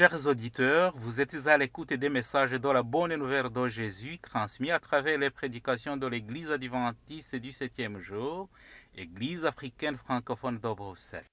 Chers auditeurs, vous êtes à l'écoute des messages de la bonne nouvelle de Jésus transmis à travers les prédications de l'Église adventiste du 7e jour, Église africaine francophone de Bruxelles.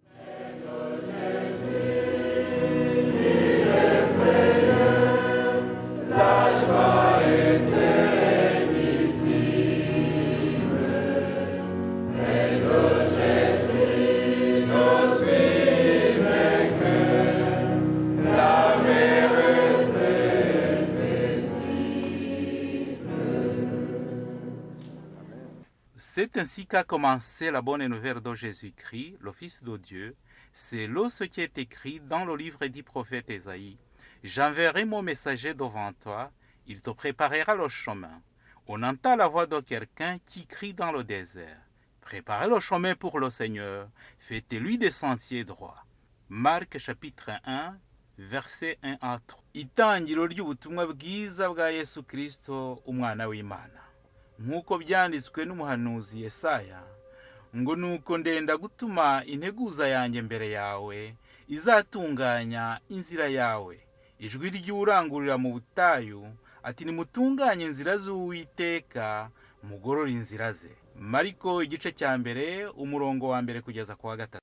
C'est ainsi qu'a commencé la bonne nouvelle de Jésus-Christ, le Fils de Dieu. C'est là ce qui est écrit dans le livre du prophète Ésaïe. J'enverrai mon messager devant toi, il te préparera le chemin. On entend la voix de quelqu'un qui crie dans le désert. Préparez le chemin pour le Seigneur, faites-lui des sentiers droits. Marc chapitre 1, verset 1 à 3. Itangiro ry'ubutumwa bwiza bwa Yesu Kristo, umwana w'Imana. Nk'uko byanditswe n'umuhanuzi Yesaya, ngo nuko ndenda gutuma integuza yanjye mbere yawe, izatunganya inzira yawe. Ijwi ry'urangurira mu butayu, ati nimutunganye inzira z'Uwiteka, mugorore inzira ze. Mariko igice cya mbere, umurongo wa mbere kugeza ku wa gatatu.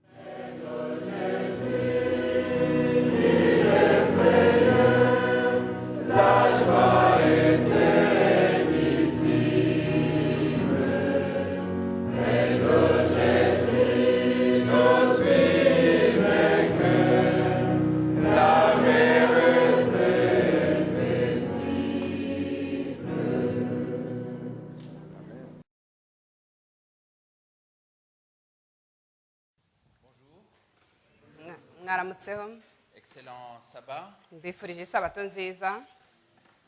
Excellent sabbat. Mbifurije isabato nziza.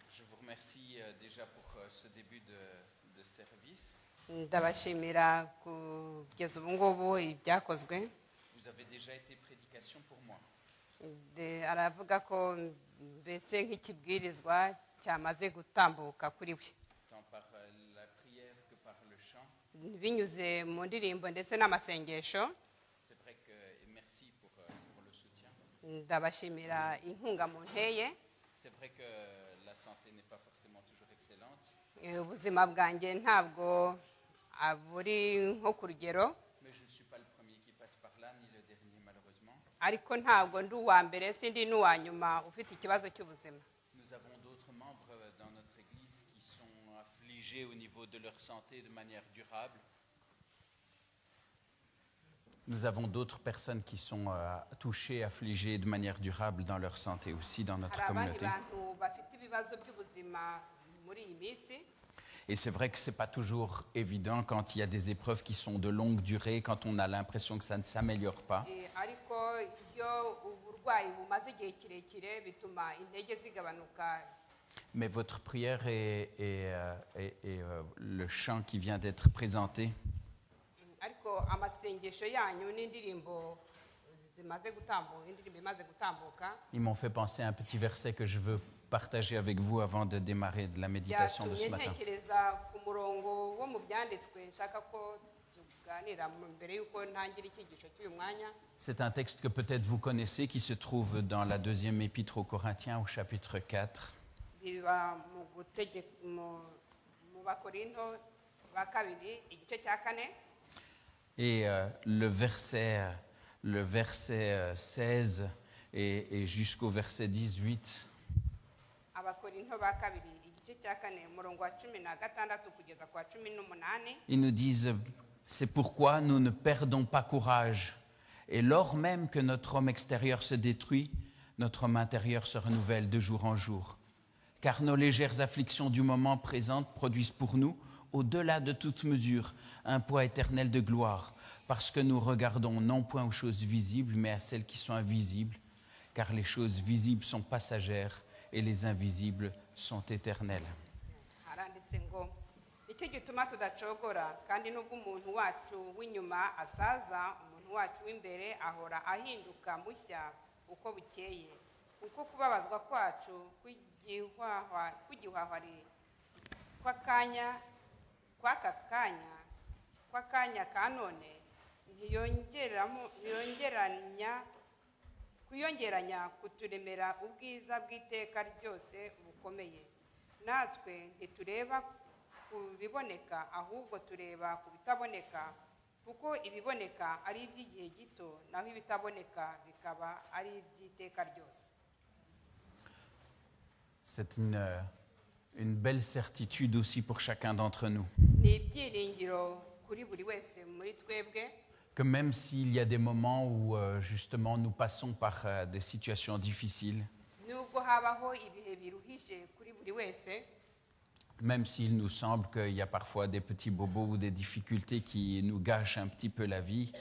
Je vous remercie déjà pour ce début de service. Ndabashimira kugeza ubu ngubu ibyakozwe. Vous avez déjà été prédication pour moi. Aravuga ko mbese nk'ikibwirizwa cyamaze gutambuka kuri we. Tant par la prière que par le chant. Binyuze mu ndirimbo ndetse n'amasengesho. C'est vrai que merci pour le soutien. Ndabashimira inkunga mu nteye. C'est vrai que la santé n'est pas forcément toujours excellente. Ubuzima bwanjye ntabwo aburi nko ku rugero. Mais je ne suis pas le premier qui passe par là, ni le dernier malheureusement. Ariko ntabwo ndi uwa mbere sindi n'uwa nyuma ufite ikibazo cy'ubuzima. Nous avons d'autres membres dans notre église qui sont affligés au niveau de leur santé de manière durable. Nous avons d'autres personnes qui sont touchées, affligées de manière durable dans leur santé aussi dans notre communauté. Et c'est vrai que ce n'est pas toujours évident quand il y a des épreuves qui sont de longue durée, quand on a l'impression que ça ne s'améliore pas. Mais votre prière et le chant qui vient d'être présenté, ils m'ont fait penser à un petit verset que je veux partager avec vous avant de démarrer de la méditation de ce matin. C'est un texte que peut-être vous connaissez qui se trouve dans la deuxième épître aux Corinthiens au chapitre 4. Et le verset 16 et jusqu'au verset 18. Ils nous disent, c'est pourquoi nous ne perdons pas courage. Et lors même que notre homme extérieur se détruit, notre homme intérieur se renouvelle de jour en jour. Car nos légères afflictions du moment présent produisent pour nous, au-delà de toute mesure, un poids éternel de gloire, parce que nous regardons non point aux choses visibles, mais à celles qui sont invisibles, car les choses visibles sont passagères et les invisibles sont éternelles. kw'akanya ka none ntiyongeranya kwiyongeranya kuturemera ubwiza bw'iteka ryose bukomeye. Natwe ntitureba ku biboneka ahubwo tureba ku bitaboneka, kuko ibiboneka ari iby'igihe gito naho ibitaboneka bikaba ari iby'iteka ryose. C'est une belle certitude aussi pour chacun d'entre nous. Ni ibyiringiro kuri buri wese muri twebwe, Que même s'il y a des moments où justement nous passons par des situations difficiles, nubwo habaho ibihe biruhije kuri buri wese, même s'il nous semble qu'il y a parfois des petits bobos ou des difficultés qui nous gâchent un petit peu la vie,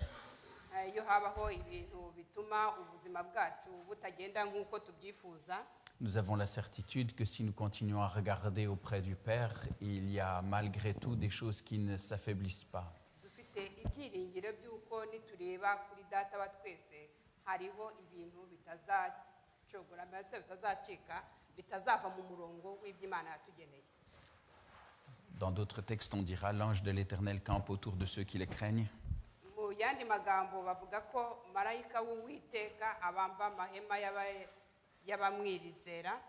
iyo habaho ibintu bituma ubuzima bwacu butagenda nk'uko tubyifuza, nous avons la certitude que si nous continuons à regarder auprès du Père, il y a malgré tout des choses qui ne s'affaiblissent pas. dufite ibyiringiro by'uko nitureba kuri data wa twese hariho ibintu bitazacogora, bitazacika, bitazava mu murongo w'iby'Imana yatugeneye. Dans d'autres textes, on dira l'ange de l'Éternel campe autour de ceux qui le craignent. Mu yandi magambo bavuga ko marayika w'Uwiteka abamba amahema y'abamwirizera.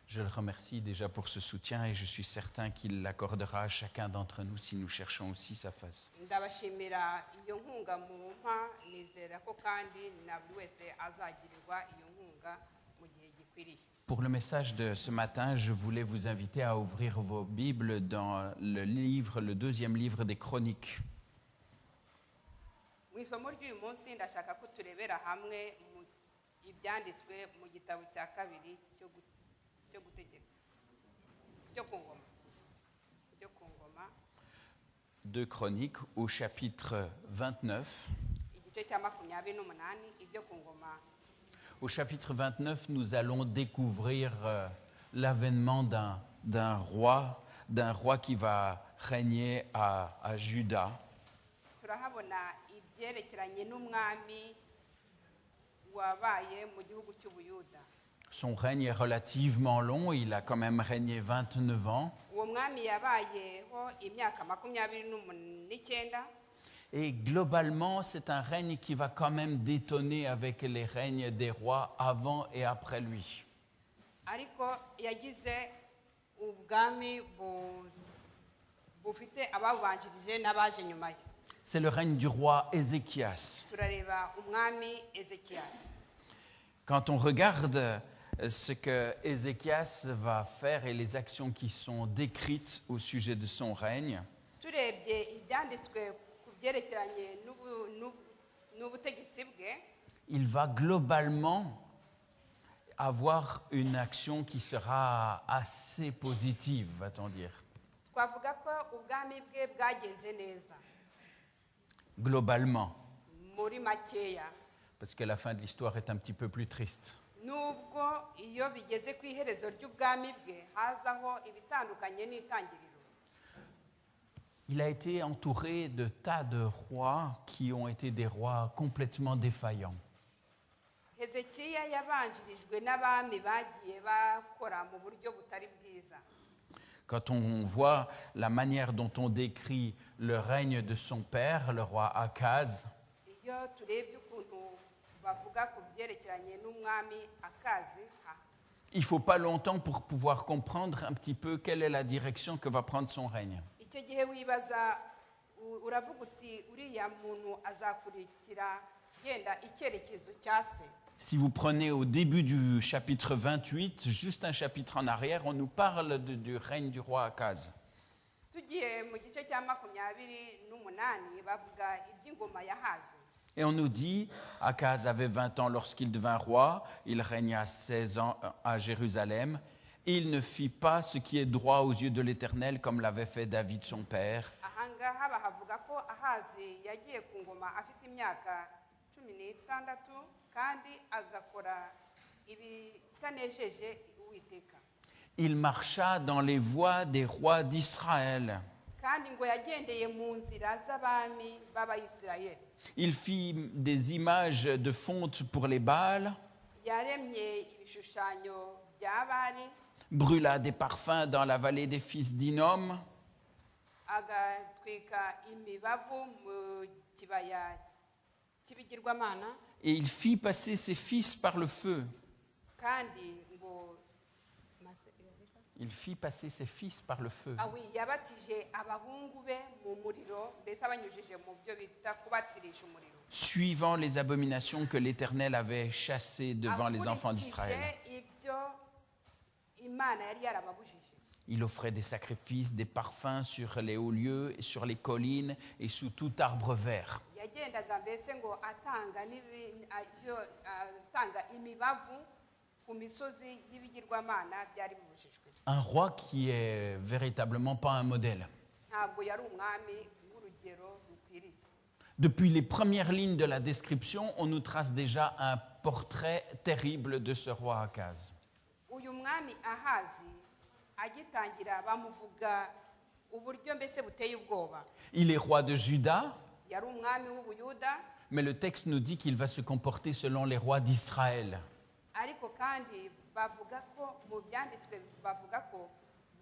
Je le remercie déjà pour ce soutien et je suis certain qu'il l'accordera à chacun d'entre nous si nous cherchons aussi sa face. Ndabashimira iyo nkunga mumpa, nizera ko kandi na buri wese azagirirwa iyo nkunga mu gihe gikwiriye. Pour le message de ce matin, je voulais vous inviter à ouvrir vos Bibles dans le deuxième livre des Chroniques. Mu isomo ry'uyu munsi ndashaka ko turebera hamwe ibyanditswe mu gitabo cya kabiri cyo gutegeka, cyo ku ngoma. 2 Chroniques au chapitre 29. Igice cya 28 ibyo ku ngoma. Au chapitre 29, nous allons découvrir l'avènement d'un roi qui va régner à Juda. Turahabona ibyerekeranye n'umwami wabaye mu gihugu cy'Ubuyuda. Son règne est relativement long, il a quand même régné 29 ans. Uwo mwami yabayeho imyaka 29. Et globalement, c'est un règne qui va quand même détonner avec les règnes des rois avant et après lui. Ariko yagize ubwami bufite ababanjirije n'abaje nyuma ye. C'est le règne du roi Ézéchias. Turareba umwami Ezekias. Quand on regarde ce que Ézéchias va faire et les actions qui sont décrites au sujet de son règne, Turebye ibyanditswe ku byerekeranye n'ubutegetsi bwe, il va globalement avoir une action qui sera assez positive, va-t-on dire. twavuga ko ubwami bwe bwagenze neza Globalement, muri makeya, parce que la fin de l'histoire est un petit peu plus triste. nubwo iyo bigeze ku iherezo ry'ubwami bwe hazaho ibitandukanye n'itangiriro. Il a été entouré de tas de rois qui ont été des rois complètement défaillants. Hezekiya yabanjirijwe n'abami bagiye bakora mu buryo butari bwiza. Quand on voit la manière dont on décrit le règne de son père, le roi Akaz, Iyo turebye ukuntu bavuga ku byerekeranye n'umwami Akazi, il ne faut pas longtemps pour pouvoir comprendre un petit peu quelle est la direction que va prendre son règne. icyo gihe wibaza uravuga uti uriya muntu azakurikira yenda icyerekezo cya se. Si vous prenez au début du chapitre 28, juste un chapitre en arrière, on nous parle du règne du roi Akaz. Tugiye mu gice cya 28 bavuga iby'ingoma ya Hazi. Et on nous dit, Akaz avait 20 ans lorsqu'il devint roi, il régna 16 ans à Jérusalem. Il ne fit pas ce qui est droit aux yeux de l'Éternel comme l'avait fait David son père. Ahangaha bahavuga ko Ahazi yagiye ku ngoma afite imyaka 16 kandi agakora ibitanejeje Uwiteka. Il marcha dans les voies des rois d'Israël. Kandi ngo yagendeye mu nzira z'abami b'Abayisirayeli. Il fit des images de fonte pour les Baals, Yaremye ibishushanyo bya Bali, brûla des parfums dans la vallée des fils d'Hinnom, agatwika imibavu mu kibaya cy'ibigirwamana et il fit passer ses fils par le feu. kandi ngo Il fit passer ses fils par le feu. awi yabatije abahungu be mu muriro mbese abanyujije mu byo bita kubatirisha umuriro Suivant les abominations que l'Éternel avait chassées devant les enfants d'Israël. akurikije ibyo imana yari yarababujije Il offrait des sacrifices, des parfums sur les hauts lieux, sur les collines et sous tout arbre vert. yagendaga mbese ngo atanga imibavu ku misozi y'ibigirwamana byari bibujijwe Un roi qui est véritablement pas un modèle. ntabwo yari umwami w'urugero rukwiriye Depuis les premières lignes de la description, on nous trace déjà un portrait terrible de ce roi Akaz. uyu mwami ahazi agitangira bamuvuga uburyo mbese buteye ubwoba Il est roi de Juda, yari umwami w'ubuyuda mais le texte nous dit qu'il va se comporter selon les rois d'Israël. ariko kandi bavuga ko mu byanditswe bavuga ko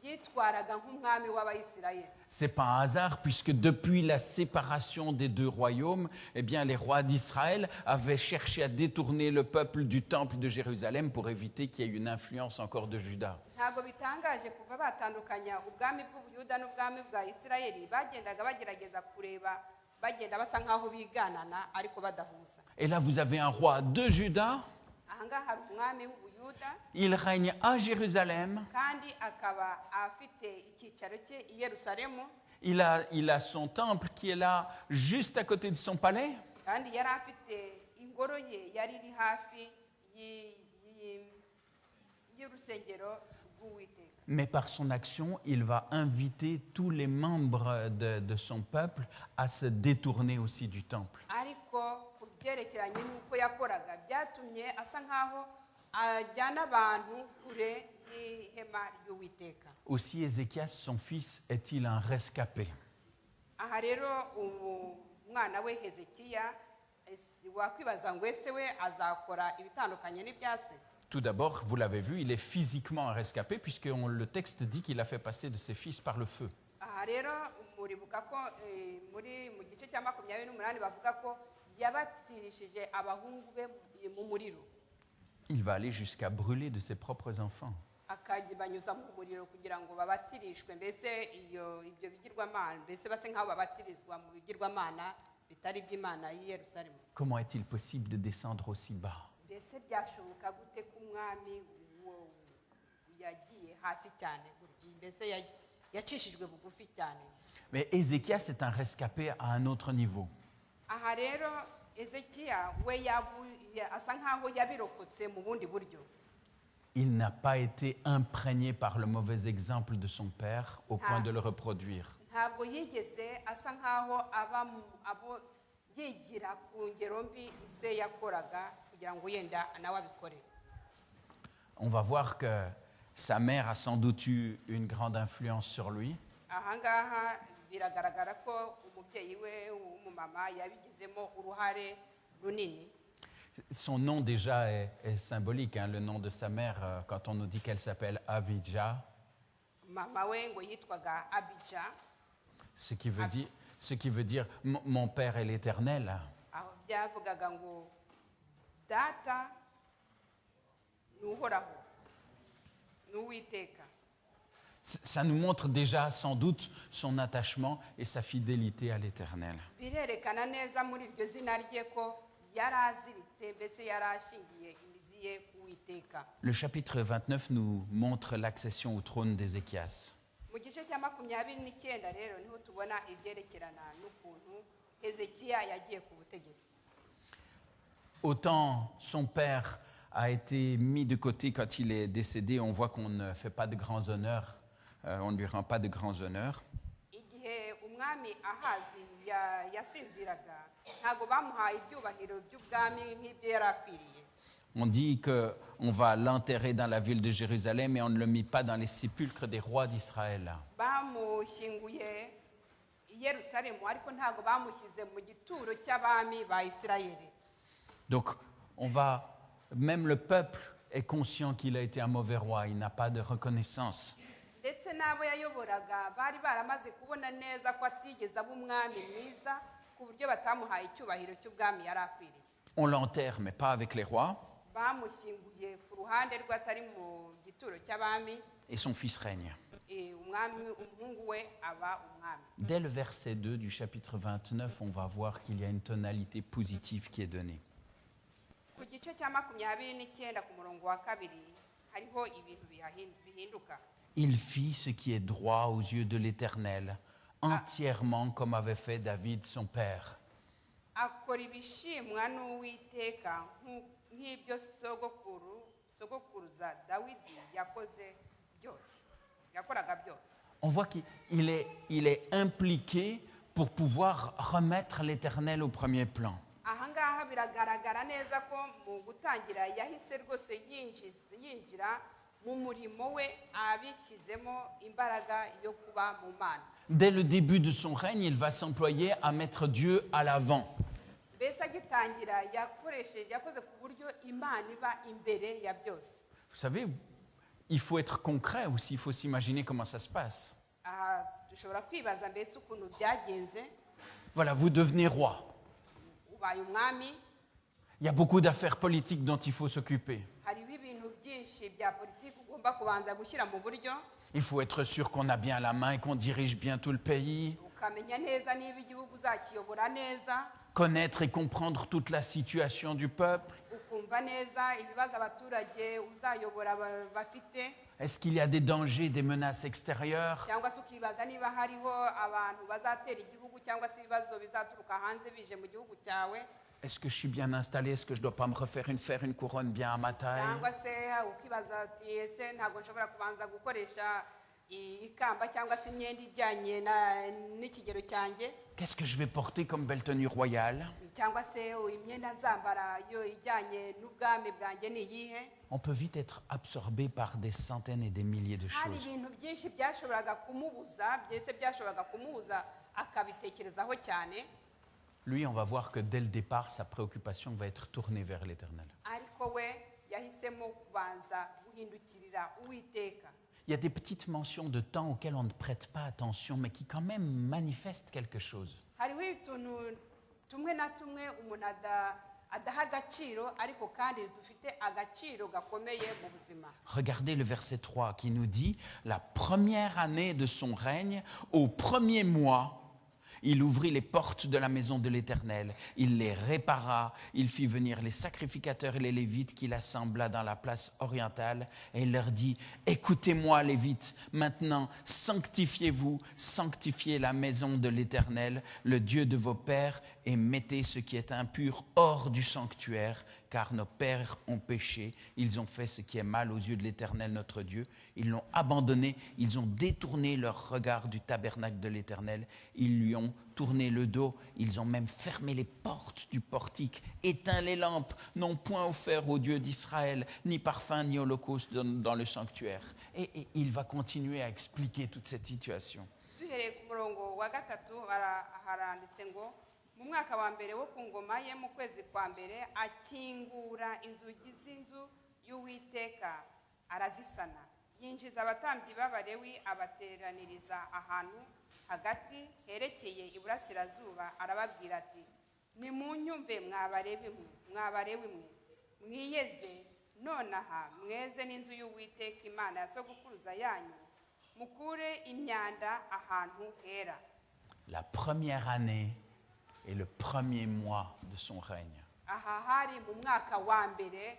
yitwaraga nk'umwami w'abayisirayeli C'est pas un hasard puisque depuis la séparation des deux royaumes, eh bien les rois d'Israël avaient cherché à détourner le peuple du temple de Jérusalem pour éviter qu'il y ait une influence encore de Juda. ntabwo bitangaje kuva batandukanya ubwami bw'ubuyuda n'ubwami bwa isirayeli bagendaga bagerageza kureba bagenda basa nk'aho biganana ariko badahuza Et là vous avez un roi de Juda, ahangaha hari umwami w'ubuyuda il règne à Jérusalem, kandi akaba afite icyicaro cye i yerusalemu il a son temple qui est là juste à côté de son palais. kandi yari afite ingoro ye yari iri hafi y'urusengero rw'uwiteka Mais par son action, il va inviter tous les membres de son peuple à se détourner aussi du temple. ariko ku byerekeranye n'uko yakoraga byatumye asa nk'aho ajyana abantu kure y'ihema ry'uwiteka Aussi Ézéchias, son fils, est-il un rescapé? aha rero umwana we hezekiya wakwibaza ngo ese we azakora ibitandukanye n'ibya se Tout d'abord, vous l'avez vu, il est physiquement un rescapé puisque le texte dit qu'il a fait passer de ses fils par le feu. aha rero muribuka ko mu gice cya 28 bavuga ko yabatirishije abahungu be mu muriro Il va aller jusqu'à brûler de ses propres enfants. akabanyuza mu muriro kugira ngo babatirishwe mbese ibyo bigirwamana mbese base nk'aho babatirizwa mu bigirwamana bitari iby'imana y'i yerusalemu Comment est-il possible de descendre aussi bas? mbese byashoboka gute ko umwami yagiye hasi cyane mbese yacishijwe bugufi cyane Mais Ézéchias est un rescapé à un autre niveau. aha rero ezekiya we asa nk'aho yabirokotse mu bundi buryo Il n'a pas été imprégné par le mauvais exemple de son père au point de le reproduire. ntabwo yigeze asa nk'aho abo yigira ku ngero mbi ise yakoraga kugira ngo yenda nawe abikore On va voir que sa mère a sans doute eu une grande influence sur lui. ahangaha biragaragara ko umubyeyi we w'umumama yabigizemo uruhare runini Son nom déjà est symbolique, hein, le nom de sa mère, quand on nous dit qu'elle s'appelle Abijah, mama we ngo yitwaga abija ce qui veut dire mon père est l'Éternel. aho byavugaga ngo data ni uhoraho ni uwiteka Ça nous montre déjà sans doute son attachement et sa fidélité à l'Éternel. birerekana neza muri iryo zina rye ko yari aziritse mbese yari ashingiye imizi ye ku witeka Le chapitre 29 nous montre l'accession au trône d'Ézéchias. mu gice cya 29 rero niho tubona ibyerekerana n'ukuntu hezekiya yagiye ku butegetsi Autant son père a été mis de côté quand il est décédé, on voit qu'on ne fait pas de grands honneurs, on ne lui rend pas de grands honneurs. igihe umwami ahazi yasinziraga ntabwo bamuhaye ibyubahiro by'ubwami nk'ibyo yari akwiriye On dit qu'on va l'enterrer dans la ville de Jérusalem et on ne le mit pas dans les sépulcres des rois d'Israël. bamushyinguye i yerusalemu ariko ntabwo bamushyize mu gituro cy'abami ba isirayeli Donc même le peuple est conscient qu'il a été un mauvais roi, il n'a pas de reconnaissance. ndetse n'abo yayoboraga bari baramaze kubona neza ko atigeze aba umwami mwiza ku buryo batamuhaye icyubahiro cy'ubwami yari akwiriye. On l'enterre, mais pas avec les rois, Bamushyinguye ku ruhande rwe atari mu gituro cy'abami, et son fils règne. umuhungu we aba umwami. Dès le verset 2 du chapitre 29, on va voir qu'il y a une tonalité positive qui est donnée. Ku gice cya 29 ku murongo wa 2 hariho ibintu bihinduka. Il fit ce qui est droit aux yeux de l'Éternel, entièrement comme avait fait David son père. Akora ibishimwa n'Uwiteka nk'ibyo sogokuruza Dawidi yakoraga byose. On voit qu'il est impliqué pour pouvoir remettre l'Éternel au premier plan. Ahangaha biragaragara neza ko mu gutangira yahise rwose yinjira mu murimo we abishyizemo imbaraga yo kuba mu Mana. Dès le début de son règne, il va s'employer à mettre Dieu à l'avant. Mbese agitangira yakoze ku buryo Imana iba imbere ya byose. Vous savez, il faut être concret aussi, il faut s'imaginer comment ça se passe. Aha dushobora kwibaza mbese ukuntu byagenze. Voilà, vous devenez roi. Ubaye umwami, Il y a beaucoup d'affaires politiques dont il faut s'occuper. hariho ibintu byinshi bya politiki ugomba kubanza gushyira mu buryo, Il faut être sûr qu'on a bien la main et qu'on dirige bien tout le pays. ukamenya neza niba igihugu uzakiyobora neza, Connaître et comprendre toute la situation du peuple. ukumva neza ibibazo abaturage uzayobora bafite, Est-ce qu'il y a des dangers, des menaces extérieures? cyangwa se ukibaza niba hariho abantu bazatera igihugu cyangwa se ibibazo bizaturuka hanze bije mu gihugu cyawe, Est-ce que je suis bien installé? Est-ce que je ne dois pas me faire une couronne bien à ma taille? cyangwa se ukibaza ati ese ntabwo nshobora kubanza gukoresha ikamba cyangwa se imyenda ijyanye n'ikigero cyanjye, Qu'est-ce que je vais porter comme belle tenue royale? cyangwa se imyenda nzambara yo ijyanye n'ubwami bwanjye ni iyihe. On peut vite être absorbé par des centaines et des milliers de Hari choses. ibintu byinshi byashoboraga kumubuza akabitekerezaho cyane, Lui, on va voir que dès le départ, sa préoccupation va être tournée vers l'Éternel. ariko we yahisemo kubanza guhindukirira Uwiteka. Il y a des petites mentions de temps auxquelles on ne prête pas attention, mais qui quand même manifestent quelque chose. Hariho utuntu tumwe na tumwe umuntu adaha agaciro, ariko kandi dufite agaciro gakomeye mu buzima. Regardez le verset 3 qui nous dit « La première année de son règne, au premier mois, il ouvrit les portes de la maison de l'Éternel, il les répara, il fit venir les sacrificateurs et les Lévites qu'il assembla dans la place orientale et il leur dit « Écoutez-moi Lévites, maintenant sanctifiez-vous, sanctifiez la maison de l'Éternel, le Dieu de vos pères, et mettez ce qui est impur hors du sanctuaire, car nos pères ont péché, ils ont fait ce qui est mal aux yeux de l'Éternel notre Dieu, ils l'ont abandonné, ils ont détourné leur regard du tabernacle de l'Éternel, ils lui ont tourné le dos, ils ont même fermé les portes du portique, éteint les lampes, n'ont point offert au Dieu d'Israël, ni parfum, ni holocauste dans le sanctuaire. » Et il va continuer à expliquer toute cette situation. Duhereye ku murongo wa 3 haranditse ngo mu mwaka wa mbere wo ku ngoma ye mu kwezi kwa mbere akingura inzugi z'inzu y'Uwiteka arazisana, yinjiza abatambyi b'Abalewi abateraniriza ahantu hagati herekeye iburasirazuba, arababwira ati nimunyumve mw'Abalewi mwe, mwiyeze nonaha mweze n'inzu y'Uwiteka Imana ya sogokuruza yanyu, mukure imyanda ahantu hera. La première année et le premier mois de son règne. Aha hari mu mwaka wa mbere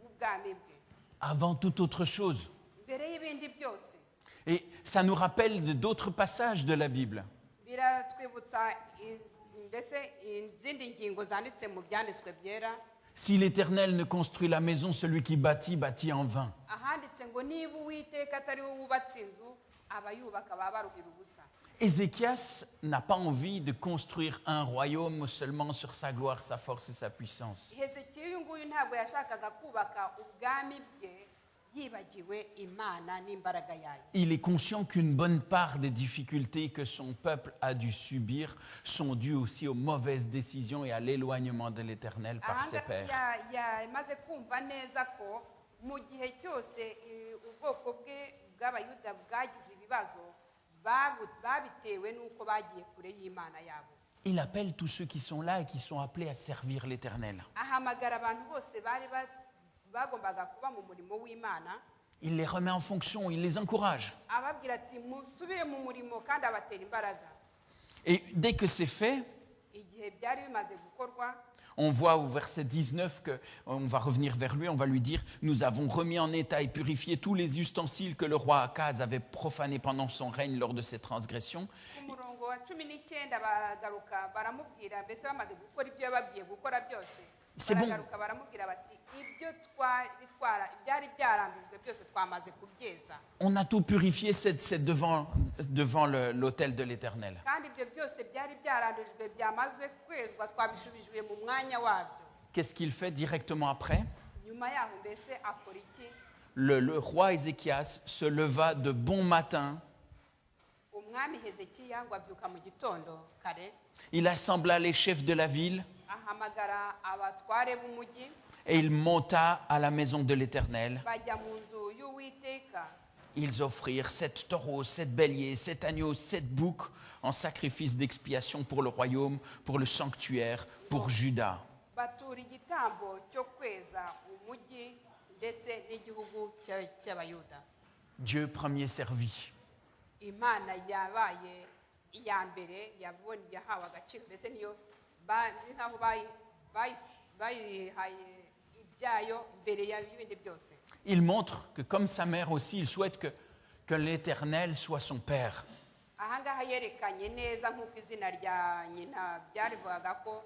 w'ubwami bwe, Avant toute autre chose. mbere y'ibindi byose. Et ça nous rappelle d'autres passages de la Bible. Biratwibutsa mbese izindi ngingo zanditse mu byanditswe byera. Si l'Éternel ne construit la maison, celui qui bâtit, bâtit en vain. Ahanditse ngo niba Uwiteka atari we wubatse inzu, abayubaka baba baruhira ubusa. Ézéchias n'a pas envie de construire un royaume seulement sur sa gloire, sa force et sa puissance. Hezekiya uyu nguyu ntabwo yashakaga kubaka ubwami bwe yibagiwe Imana n'imbaraga yayo. Il est conscient qu'une bonne part des difficultés que son peuple a dû subir sont dues aussi aux mauvaises décisions et à l'éloignement de l'Éternel par ses pairs. Yamaze kumva neza ko mu gihe cyose ubwoko bwe bw'Abayuda bwagize ibibazo babitewe n'uko bagiye kure y'Imana yabo. Il appelle tous ceux qui sont là et qui sont appelés à servir l'Éternel. ahamagara abantu bose bagombaga kuba mu murimo w'Imana, Il les remet en fonction, il les encourage. ababwira ati musubire mu murimo kandi abatera imbaraga. Et dès que c'est fait, Igihe byari bimaze gukorwa, on voit au verset 19 qu'on va revenir vers lui, on va lui dire « Nous avons remis en état et purifié tous les ustensiles que le roi Akaz avait profanés pendant son règne lors de ses transgressions. ku murongo wa 19 baragaruka baramubwira, mbese bamaze gukora ibyo yababwiye gukora byose, C'est bon. baragaruka baramubwira bati ibyo byari byarandujwe byose twamaze kubyeza, On a tout purifié, c'est devant l'autel de l'Éternel. kandi ibyo byose byari byarandujwe byamaze kwezwa twabishubijwe mu mwanya wabyo. Qu'est-ce qu'il fait directement après? Nyuma yaho mbese akora iki? Le roi Ézéchias se leva de bon matin, Umwami Hezekiya ngo abyuka mu gitondo kare, il assembla les chefs de la ville ahamagara abatware b'umujyi, et il monta à la maison de l'Éternel. bajya mu nzu y'Uwiteka. Ils offrirent 7 taureaux, 7 béliers, 7 agneaux, 7 boucs en sacrifice d'expiation pour le royaume, pour le sanctuaire, pour Juda. Batura igitambo cyo kweza umujyi ndetse n'igihugu cy'Abayuda. Dieu premier servi. Imana yabaye iya mbere, yahawe agaciro, mbese niyo nk'aho bayihaye ibyayo mbere y'ibindi byose. Il montre que comme sa mère aussi, il souhaite que l'Éternel soit son père. Ahangaha yerekanye neza nk'uko izina rya nyina byarivugaga ko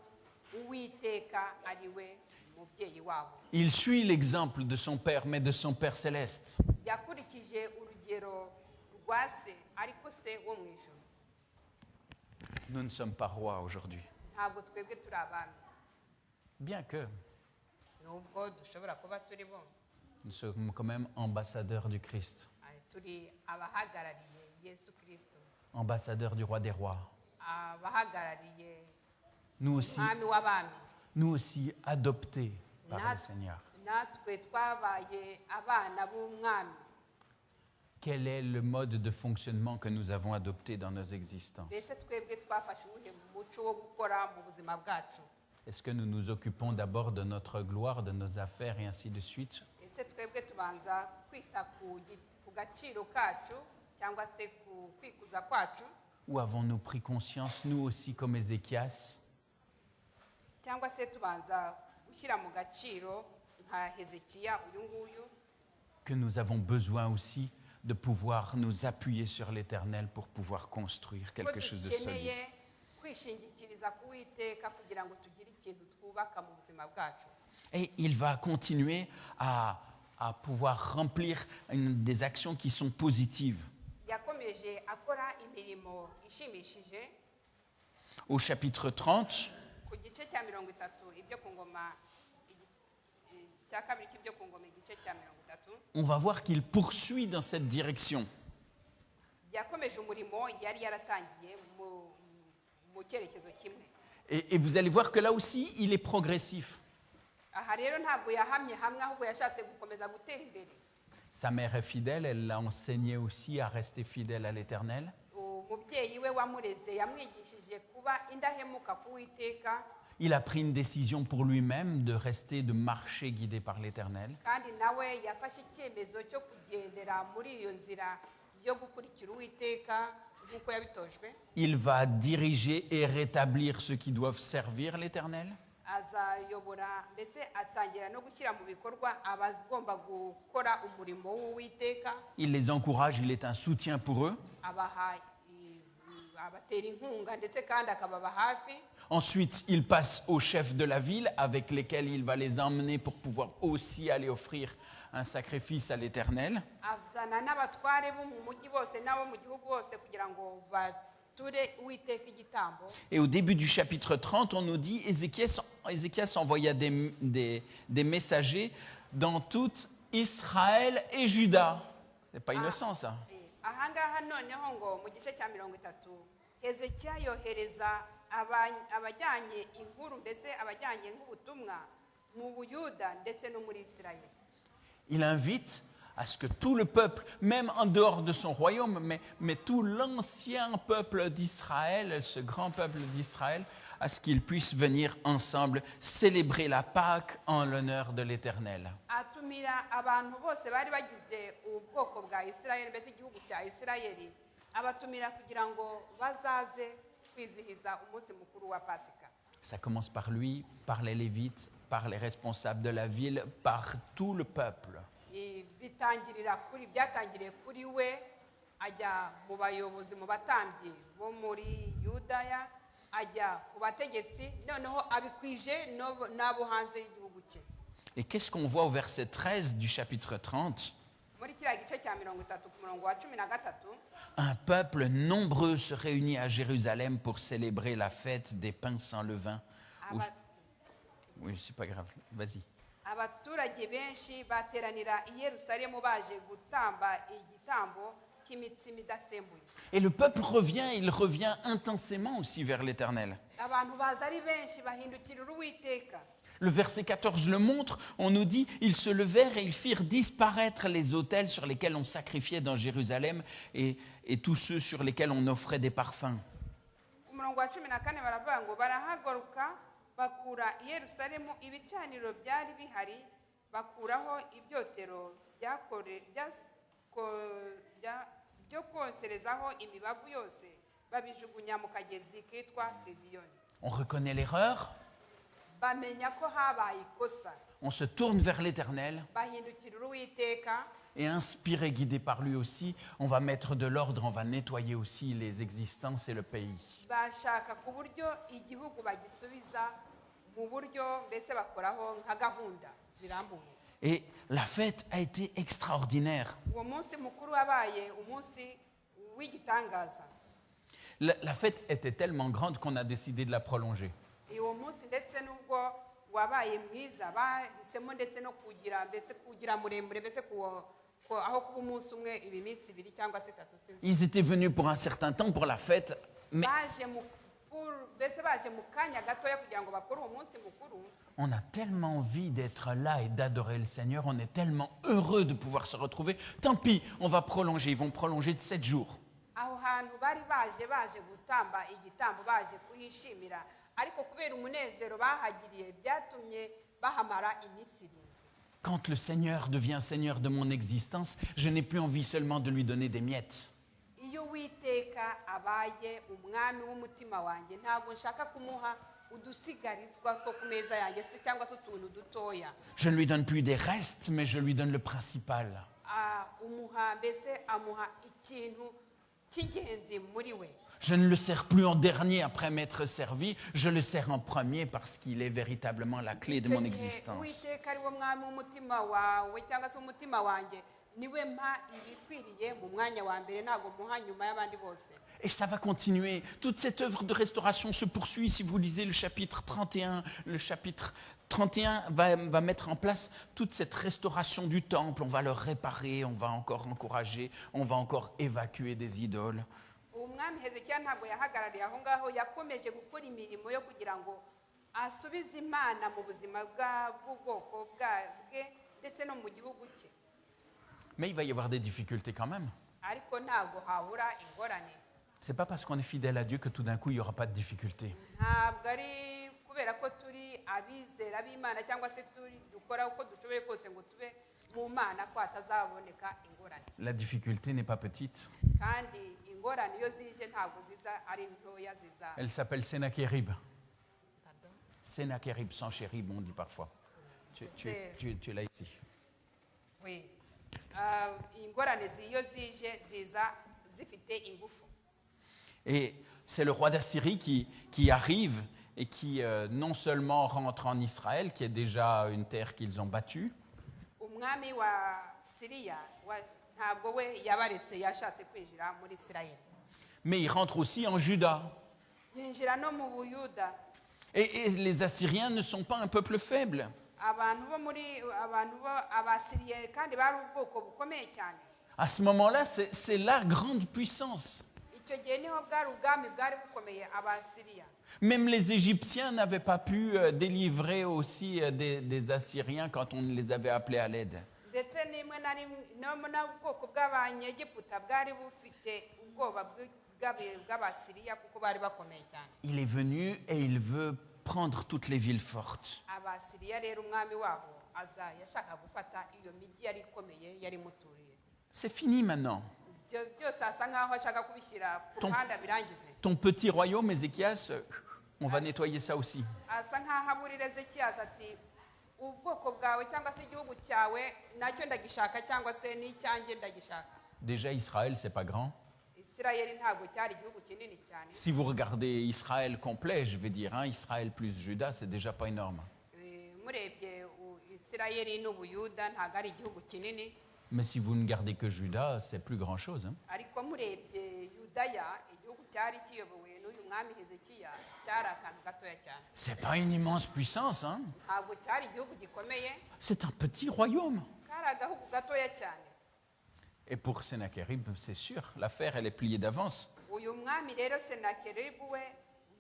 Uwiteka ari we mubyeyi wabo. Il suit l'exemple de son père, mais de son Père céleste. Yakurikije urugero rwa se, ariko se wo mu ijuru. Nous ne sommes pas rois aujourd'hui. Ntabwo twebwe turi abami, Bien que nubwo dushobora kuba turi bo, nous sommes quand même ambassadeurs du Christ, turi abahagarariye Yesu Kristo, ambassadeurs du roi des rois. abahagarariye Nous aussi adoptés par le Seigneur. natwe twabaye abana b'umwami. Quel est le mode de fonctionnement que nous avons adopté dans nos existences? Mbese twebwe twafashe uwuhe muco wo gukora mu buzima bwacu? Est-ce que nous nous occupons d'abord de notre gloire, de nos affaires et ainsi de suite? Ese twebwe tubanza kwita ku gaciro kacu cyangwa se ku kwikuza kwacu, Ou avons-nous pris conscience, nous aussi comme Ézéchias, cyangwa se tubanza gushyira mu gaciro nka Hezekiya uyu nguyu, que nous avons besoin aussi de pouvoir nous appuyer sur l'Éternel pour pouvoir construire ko quelque chose de solide? dukeneye kwishingikiriza ku Uwiteka kugira ngo tugire ikintu twubaka mu buzima bwacu. Et il va continuer à pouvoir remplir des actions qui sont positives. Yakomeje akora imirimo ishimishije. Au chapitre 30, Ku gice cya 30 ibyo ku ngoma, cya kabiri cy'ibyo ku ngoma igice cya 30, on va voir qu'il poursuit dans cette direction. yakomeje umurimo yari yaratangiye mu cyerekezo kimwe. Et vous allez voir que là aussi, il est progressif. Aha rero ntabwo yahamye hamwe, ahubwo yashatse gukomeza gutera imbere. Sa mère est fidèle, elle l'a enseigné aussi à rester fidèle à l'Éternel. Umubyeyi we wamureze yamwigishije kuba indahemuka ku Uwiteka, Il a pris une décision pour lui-même de rester, de marcher guidé par l'Éternel. kandi nawe yafashe icyemezo cyo kugendera muri iyo nzira yo gukurikira Uwiteka nk'uko yabitojwe. Il va diriger et rétablir ceux qui doivent servir l'Éternel. Azayobora, mbese atangira no gushyira mu bikorwa abagomba gukora umurimo w'Uwiteka, Il les encourage, il est un soutien pour eux. abatera inkunga ndetse kandi akababa hafi. Ensuite, il passe aux chefs de la ville avec lesquels il va les emmener pour pouvoir aussi aller offrir un sacrifice à l'Éternel. Azana n'abatware bo mu mujyi bose n'abo mu gihugu bose kugira ngo bature Uwiteka igitambo. Et au début du chapitre 30, on nous dit Ézéchias envoya des messagers dans tout Israël et Juda. C'est pas innocent ça. Ahangaha noneho ngo mu gice cya 30 Hezekiya yohereza abajyanye inkuru, mbese abajyanye nk'ubutumwa mu Buyuda ndetse no muri Isirayeli. Il invite à ce que tout le peuple, même en dehors de son royaume, mais tout l'ancien peuple d'Israël, ce grand peuple d'Israël, à ce qu'ils puissent venir ensemble célébrer la Pâque en l'honneur de l'Éternel. atumira abantu bose bari bagize ubwoko bwa isirayeli mbese igihugu cya isirayeli abatumira kugira ngo bazaze kwizihiza umunsi mukuru wa pasika. Ça commence par lui, par les Lévites, par les responsables de la ville, par tout le peuple. Byatangiriye kuri we ajya mu bayobozi mu batambyi bo muri Yudaya ajya ku bategetsi noneho abikwije n'abo hanze y'igihugu cye. Et qu'est-ce qu'on voit au verset 13 du chapitre 30? Muri kiriya gice cya 30 ku murongo wa 13 Un peuple nombreux se réunit à Jérusalem pour célébrer la fête des pains sans levain. Oui, c'est pas grave, vas-y. abaturage benshi bateranira i Yerusalemu baje gutamba igitambo cy'imitsima idasembuye. Et le peuple revient, il revient intensément aussi vers l'Éternel. Abantu baza ari benshi bahindukirira Uwiteka. Le verset 14 le montre, on nous dit, ils se levèrent et ils firent disparaître les autels sur lesquels on sacrifiait dans Jérusalem et tous ceux sur lesquels on offrait des parfums. Umurongo wa 14 baravuga ngo barahagaruka bakura i Yerusalemu ibicaniro byari bihari bakuraho ibyotero byo koserezaho imibavu yose babijugunya mu kagezi kitwa Kidiyoni. On reconnaît l'erreur, Bamenya ko habaye ikosa on se tourne vers l'Éternel bahindukirira Uwiteka et inspiré, guidé par lui aussi, on va mettre de l'ordre, on va nettoyer aussi les existences et le pays. bashaka ku buryo igihugu bagisubiza mu buryo mbese bakoraho nka gahunda zirambuye. Et la fête a été extraordinaire. Uwo munsi mukuru wabaye umunsi w'igitangaza. La fête était tellement grande qu'on a décidé de la prolonger. Uwo munsi ndetse nubwo wabaye mwiza bahisemo ndetse no kugira muremure mbese aho kuba umunsi umwe ibi minsi ibiri cyangwa se 3 sinzi. Ils étaient venus pour un certain temps pour la fête, mais baje mu kanya gatoya kugira ngo bakore uwo munsi mukuru. on a tellement envie d'être là et d'adorer le Seigneur, on est tellement heureux de pouvoir se retrouver. Tant pis, on va prolonger, ils vont prolonger de 7 jours. Aho hantu bari baje gutamba igitambo baje kuhishimira ariko kubera umunezero bahagiriye byatumye bahamara iminsi 7. Quand le Seigneur devient Seigneur de mon existence, je n'ai plus envie seulement de lui donner des miettes. Iyo Uwiteka abaye umwami w'umutima wanjye ntabwo nshaka kumuha udusigarizwa two ku meza yanjye se cyangwa se utuntu dutoya. Je ne lui donne plus des restes, mais je lui donne le principal. Umuha mbese amuha ikintu cy'ingenzi muri we. Je ne le sers plus en dernier après m'être servi, je le sers en premier parce qu'il est véritablement la clé de mon existence. Uwiteka ari wo mwami w'umutima wawe cyangwa se umutima wanjye niwe mpa ibikwiriye mu mwanya wa mbere ntago muha nyuma y'abandi bose. Et ça va continuer. Toute cette œuvre de restauration se poursuit. Si vous lisez le chapitre 31, le chapitre 31 va mettre en place toute cette restauration du temple. On va le réparer, on va encore encourager, on va encore évacuer des idoles. Umwami Hezekiya ntabwo yahagarariye aho ngaho yakomeje gukora imirimo yo kugira ngo asubize Imana mu buzima bw'ubwoko bwe ndetse no mu gihugu cye. Mais il va y avoir des difficultés quand même. Ariko ntabwo habura ingorane. C'est pas parce qu'on est fidèle à Dieu que tout d'un coup il n'y aura pas de difficultés. Ntabwo ari kubera ko turi abizera b'Imana cyangwa se dukora uko dushoboye kose ngo tube mu Mana ko hatazaboneka ingorane. La difficulté n'est pas petite. Kandi ingorane iyo zije ntabwo ziza ari ntoya ziza. Elle s'appelle Sennacherib. Sennacherib, Sanchérib, on dit parfois. Tu es là ici. Oui. Ingorane iyo zije ziza zifite ingufu. Et c'est le roi d'Assyrie qui arrive et qui non seulement rentre en Israël, qui est déjà une terre qu'ils ont battue, Umwami wa Siriya ntabwo we yabaretse yashatse kwinjira muri Isirayeli. mais il rentre aussi en Juda. Yinjira no mu Buyuda. Et les Assyriens ne sont pas un peuple faible. Abasiriya kandi bari ubwoko bukomeye cyane. À ce moment-là, c'est la grande puissance. Icyo gihe niho bwari ubwami bwari bukomeye Abasiriya. Même les Égyptiens n'avaient pas pu délivrer aussi des Assyriens quand on les avait appelés à l'aide. ndetse n'imwe na rimwe n'ubwoko bw'abanyegiputa bwari bufite ubwoba bw'abasiriya kuko bari bakomeye cyane. Il est venu et il veut prendre toutes les villes fortes. Abasiriya rero umwami wabo aza yashaka gufata iyo migi yari ikomeye yari muturiye. C'est fini maintenant. Ibyo byose asa nkaho ashaka kubishyira ku ruhande birangize. Ton petit royaume, Ézéchias, on va nettoyer ça aussi. Asa nkaho aburira Ezekiyasi ati ubwoko bwawe cyangwa se igihugu cyawe nacyo ndagishaka cyangwa se n'icyanjye ndagishaka. Déjà, Israël, c'est pas grand. Isirayeli ntabwo cyari igihugu kinini cyane. Si vous regardez Israël complet, je vais dire, hein, Israël plus Juda, c'est déjà pas énorme. Murebye Isirayeli n'Ubuyuda ntabwo ari igihugu kinini. Mais si vous ne gardez que Juda, c'est plus grand-chose. Hein. Ariko murebye Yudaya igihugu cyari kiyobowe n'uyu mwami Hezekiya cyari akantu gatoya cyane. C'est pas une immense puissance. Hein. Ntabwo cyari igihugu gikomeye. C'est un petit royaume. Kari agahugu gatoya cyane. Et pour Sennacherib, c'est sûr, l'affaire, elle est pliée d'avance. Uyu mwami rero Senakeribu we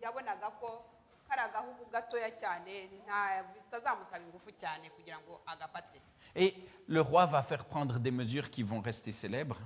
yabonaga ko kari agahugu gatoya cyane nta bitazamusaba ingufu cyane kugira ngo agafate. Et le roi va faire prendre des mesures qui vont rester célèbres.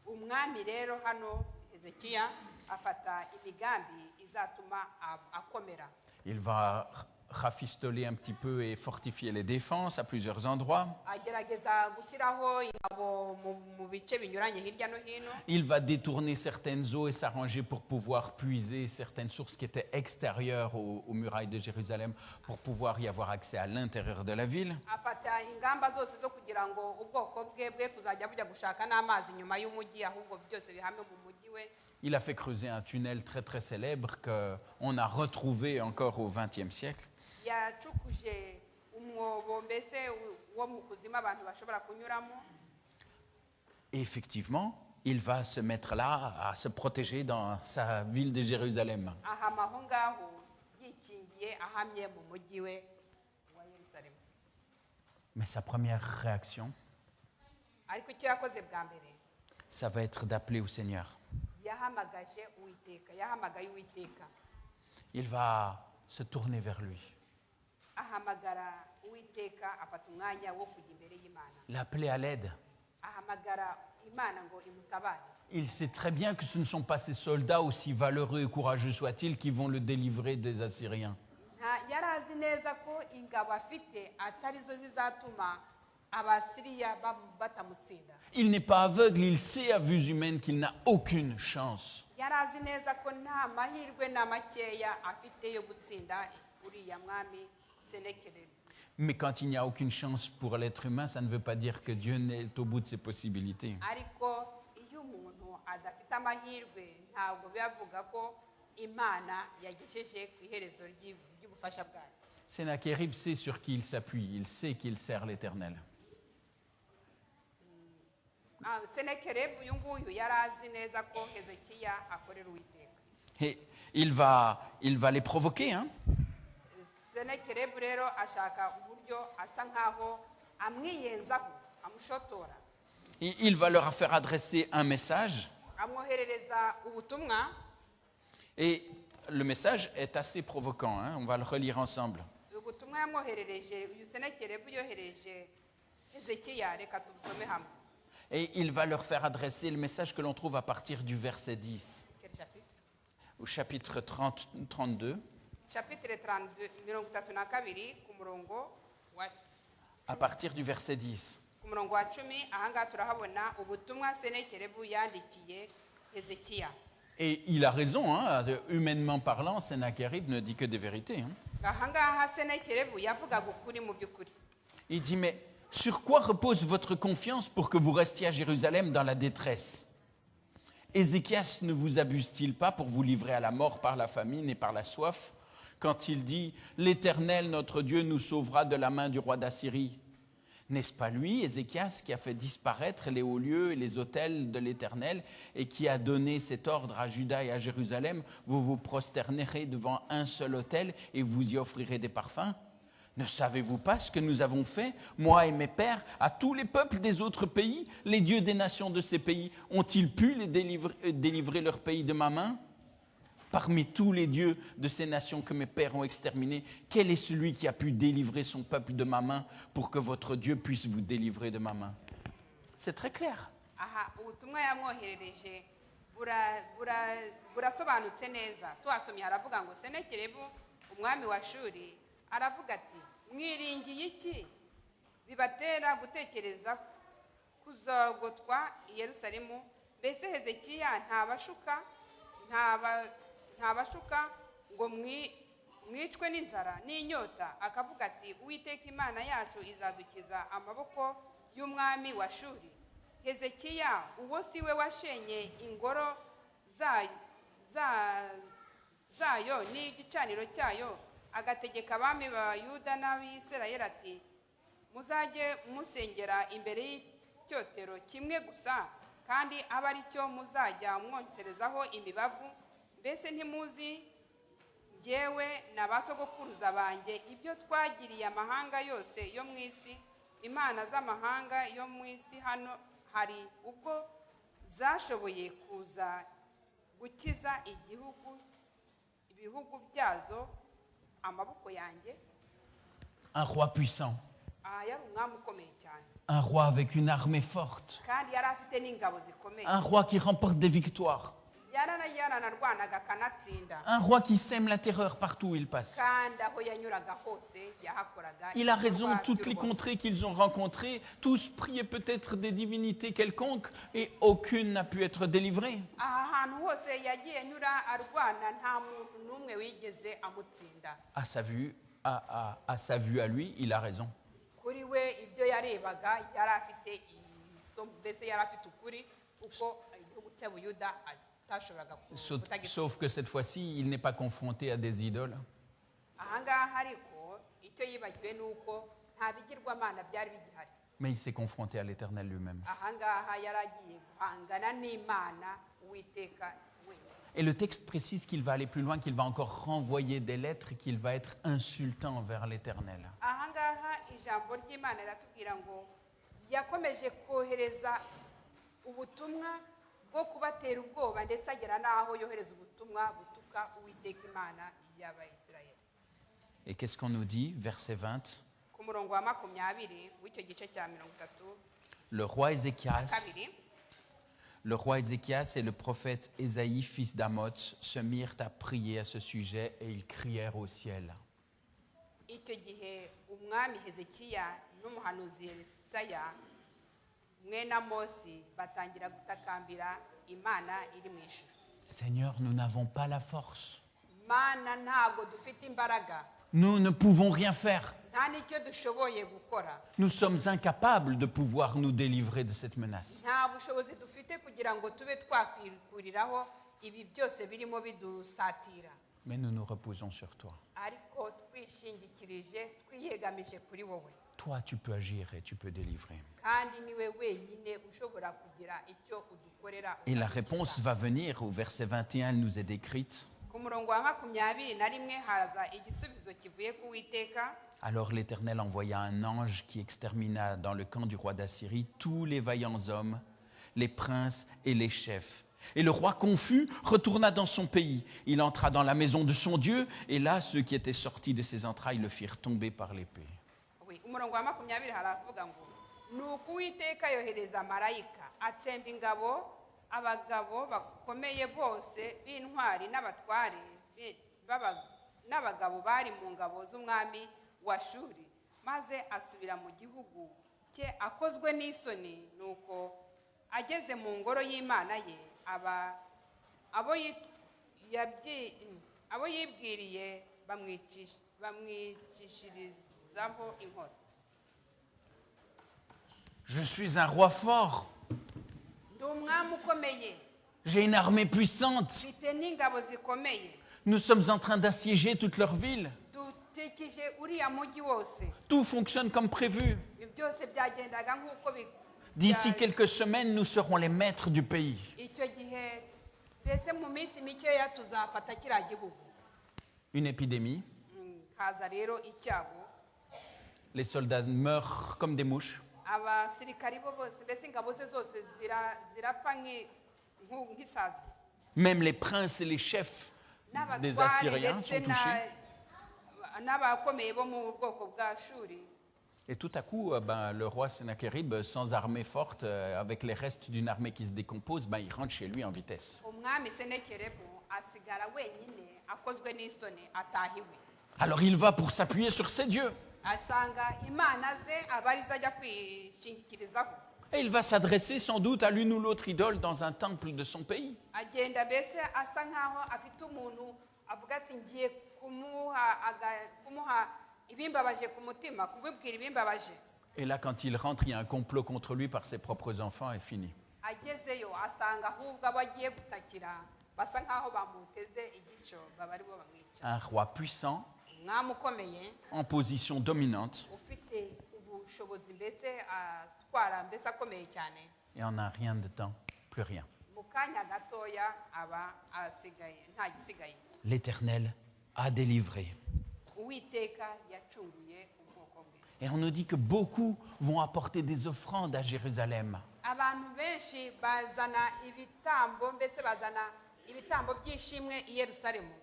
Umwami rero hano Hezekiya afata imigambi izatuma akomera. Il va rafistoler un petit peu et fortifier les défenses à plusieurs endroits. Agerageza gushyiraho ingabo mu bice binyuranye hirya no hino. Il va détourner certaines eaux et s'arranger pour pouvoir puiser certaines sources qui étaient extérieures aux murailles de Jérusalem pour pouvoir y avoir accès à l'intérieur de la ville. Afata ingamba zose zo kugira ngo ubwoko bwe kuzajya bujya gushaka n'amazi nyuma y'umujyi ahubwo byose bihame mu mujyi we. Il a fait creuser un tunnel très très célèbre qu'on a retrouvé encore au XXe siècle. Yacukuje umwobo mbese wo mu kuzima abantu bashobora kunyuramo. Et effectivement, il va se mettre là à se protéger dans sa ville de Jérusalem. Ahama aho ngaho yikingiye ahamye mu mujyi we wa Yerusalemu. Mais sa première réaction, Ariko icyo yakoze bwa mbere ça va être d'appeler au Seigneur. yahamagaje Uwiteka, yahamagaye Uwiteka. Il va se tourner vers lui, Ahamagara Uwiteka afata umwanya wo kujya imbere y'Imana. l'appeler à l'aide. Ahamagara Imana ngo imutabare. Il sait très bien que ce ne sont pas ces soldats, aussi valeureux et courageux soient-ils, qui vont le délivrer des Assyriens. Yari azi neza ko ingabo afite atari zo zizatuma Abasiriya batamutsinda. Il n'est pas aveugle, il sait à vue humaine qu'il n'a aucune chance. Yari azi neza ko nta mahirwe na makeya afite yo gutsinda uriya mwami Senakeribu. Mais quand il n'y a aucune chance pour l'être humain, ça ne veut pas dire que Dieu n'est au bout de ses possibilités. Ariko iyo umuntu adafite amahirwe ntabwo bivuga ko Imana yagejeje ku iherezo ry'ubufasha bwayo. Sennacherib sait sur qui il s'appuie, il sait qu'il sert l'Éternel. Senakeribu uyu nguyu yari azi neza ko Hezekiya akorera Uwiteka. Et il va les provoquer. Hein? Senakeribu rero ashaka uburyo asa nkaho amwiyenzaho amushotora. Il va leur faire adresser un message. Amwoherereza ubutumwa. Et le message est assez provoquant. Hein? On va le relire ensemble. Ubutumwa yamwoherereje uyu Senakeribu yohereje Hezekiya, reka tubusome hamwe. Et il va leur faire adresser le message que l'on trouve à partir du verset 10, Quel chapitre? au chapitre 32, Chapitre 32 32 ku murongo wa à partir du verset 10. ku murongo wa 10 ahangaha turahabona ubutumwa Senakeribu yandikiye Hezekiya. Et il a raison, hein? Humainement parlant, Sennacherib ne dit que des vérités. Hein? Ahangaha Senakeribu yavugaga ukuri mu by'ukuri. Il dit, mais sur quoi repose votre confiance pour que vous restiez à Jérusalem dans la détresse? Ézéchias ne vous abuse-t-il pas pour vous livrer à la mort par la famine et par la soif, quand il dit « L'Éternel, notre Dieu, nous sauvera de la main du roi d'Assyrie » N'est-ce pas lui, Ézéchias, qui a fait disparaître les hauts lieux et les autels de l'Éternel et qui a donné cet ordre à Juda et à Jérusalem? Vous vous prosternerez devant un seul autel et vous y offrirez des parfums? Ne savez-vous pas ce que nous avons fait, moi et mes pères, à tous les peuples des autres pays? Les dieux des nations de ces pays ont-ils pu les délivrer leur pays de ma main? Parmi tous les dieux de ces nations que mes pères ont exterminés, quel est celui qui a pu délivrer son peuple de ma main pour que votre Dieu puisse vous délivrer de ma main? C'est très clair. aha ubutumwa yamwoherereje burasobanutse neza. Tuhasomye haravuga ngo Senakeribu umwami wa Shuri aravuga ati mwiringiye iki bibatera gutekereza kuzagotwa i Yerusalemu? Mbese Hezekiya ntabashuka ngo mwicwe n'inzara n'inyota, akavuga ati Uwiteka Imana yacu izadukiza amaboko y'umwami wa Shuri. Hezekiya uwo si we washenye ingoro zayo n'igicaniro cyayo, agategeka abami ba Yuda n'Abisirayeli ati muzajye musengera imbere y'icyotero kimwe gusa, kandi aba ari cyo muzajya mwonserezaho imibavu. Mbese ntimuzi njyewe na ba sogokuruza banjye ibyo twagiriye amahanga yose yo mu isi? Imana z'amahanga yo mu isi hano hari ubwo zashoboye kuza gukiza ibihugu byazo amaboko yanjye? Un roi puissant, Yari umwami ukomeye cyane, un roi avec une armée forte, kandi yari afite n'ingabo zikomeye, un roi qui remporte des victoires, yaranarwanaga akanatsinda, un roi qui sème la terreur partout où il passe. kandi aho yanyuraga hose yahakoraga. Il a raison, ibikorwa toutes les by'urubozo. contrées qu'ils ont rencontrées, tous priaient peut-être des divinités quelconques et aucune n'a pu être délivrée. Aha hantu hose yagiye anyura arwana, nta muntu n'umwe wigeze amutsinda. À sa vue à lui, il a raison. Kuri we ibyo yarebaga yari afite mbese yari afite ukuri, kuko igihugu cy'Abuyuda atashoboraga kutagisoza. Sauf que cette fois-ci, il n'est pas confronté à des idoles. Aha ngaha ariko icyo yibagiwe ni uko nta bigirwamana byari bigihari. Mais il s'est confronté à l'Éternel lui-même. Aha ngaha yari agiye guhangana n'Imana Uwiteka wenyine. Et le texte précise qu'il va aller plus loin, qu'il va encore renvoyer des lettres et qu'il va être insultant envers l'Éternel. Aha ngaha ijambo ry'Imana riratubwira ngo yakomeje kohereza ubutumwa bwo kubatera ubwoba, ndetse agera n'aho yohereza ubutumwa butuka Uwiteka Imana y'Abayisirayeli. Et qu'est-ce qu'on nous dit, verset 20? Ku murongo wa 20 w'icyo gice cya 30 Le roi Ézéchias, kabiri, le roi Ézéchias et le prophète Ésaïe, fils d'Amoz, se mirent à prier à ce sujet et ils crièrent au ciel. icyo gihe umwami Hezekiya n'umuhanuzi Yesaya mwene Amosi batangira gutakambira Imana iri mu ijuru. Seigneur, nous n'avons pas la force. Mana ntabwo dufite imbaraga, Nous ne pouvons rien faire. nta n'icyo dushoboye gukora, Nous sommes incapables de pouvoir nous délivrer de cette menace. nta bushobozi dufite kugira ngo tube twakwikuriraho ibi byose birimo bidusatira. Mais nous nous reposons sur toi. Ariko twishingikirije twiyegamije kuri wowe, Toi, tu peux agir et tu peux délivrer. kandi niwe wenyine ushobora kugira icyo udukorera. Et la réponse va venir au verset 21, elle nous est décrite. Ku murongo wa 21 haza igisubizo kivuye ku Uwiteka. Alors l'Éternel envoya un ange qui extermina dans le camp du roi d'Assyrie tous les vaillants hommes, les princes et les chefs. Et le roi confus retourna dans son pays. Il entra dans la maison de son Dieu, et là, ceux qui étaient sortis de ses entrailles le firent tomber par l'épée. Oui, umurongo wa 20 haravuga ngo nuko Uwiteka yohereza marayika atsemba ingabo, abagabo bakomeye bose b'intwari n'abatware n'abagabo bari mu ngabo z'umwami wa Shuri, maze asubira mu gihugu cye akozwe n'isoni. Nuko ageze mu ngoro y'Imana ye, abo yibwiriye bamwicishirizaho inkota. Je suis un roi fort. Ndi umwami ukomeye, J'ai une armée puissante. mfite n'ingabo zikomeye, Nous sommes en train d'assiéger toute leur ville. dutikije uriya mujyi wose. Tout fonctionne comme prévu. Ibi byose byagendaga nk'uko D'ici quelques semaines, nous serons les maîtres du pays. icyo gihe mbese mu minsi mikeya tuzafata kiriya gihugu. Une épidémie. Haza rero icyago, Les soldats meurent comme des mouches. abasirikari bo bose, mbese ingabo ze zose zirapfa nk'isazi. Même les princes et les chefs des n'abatware Assyriens ndetse sont touchés. n'abakomeye bo mu bwoko bwa shuri. Et tout à coup, le roi Sennacherib, sans armée forte, avec les restes d'une armée qui se décompose, il rentre chez lui en vitesse. Umwami Senekerebu asigara wenyine akozwe n'isoni atahiwe. Alors il va pour s'appuyer sur ses dieux. Asanga imana ze abariza ajya kwishingikirizaho. Et il va s'adresser sans doute à l'une ou l'autre idole dans un temple de son pays. Agenda mbese asa nkaho afite umuntu avuga ati ngiye kumuha ibimbabaje ku mutima, kumubwira ibimbabaje. Et là, quand il rentre, il y a un complot contre lui par ses propres enfants et fini. Agezeyo asanga ahubwo abo agiye gutakira basa nkaho bamuteze igico baba ari bo bamwica. Un roi puissant, Umwami ukomeye en position dominante, ufite ubushobozi mbese atwara mbese akomeye cyane, et en un rien de temps, plus rien. mu kanya gatoya aba asigaye nta gisigaye. L'Éternel a délivré. Uwiteka yacunguye ubwoko bwe. Et on nous dit que beaucoup vont apporter des offrandes à Jérusalem. Abantu benshi bazana ibitambo mbese bazana ibitambo by'ishimwe i Yerusalemu.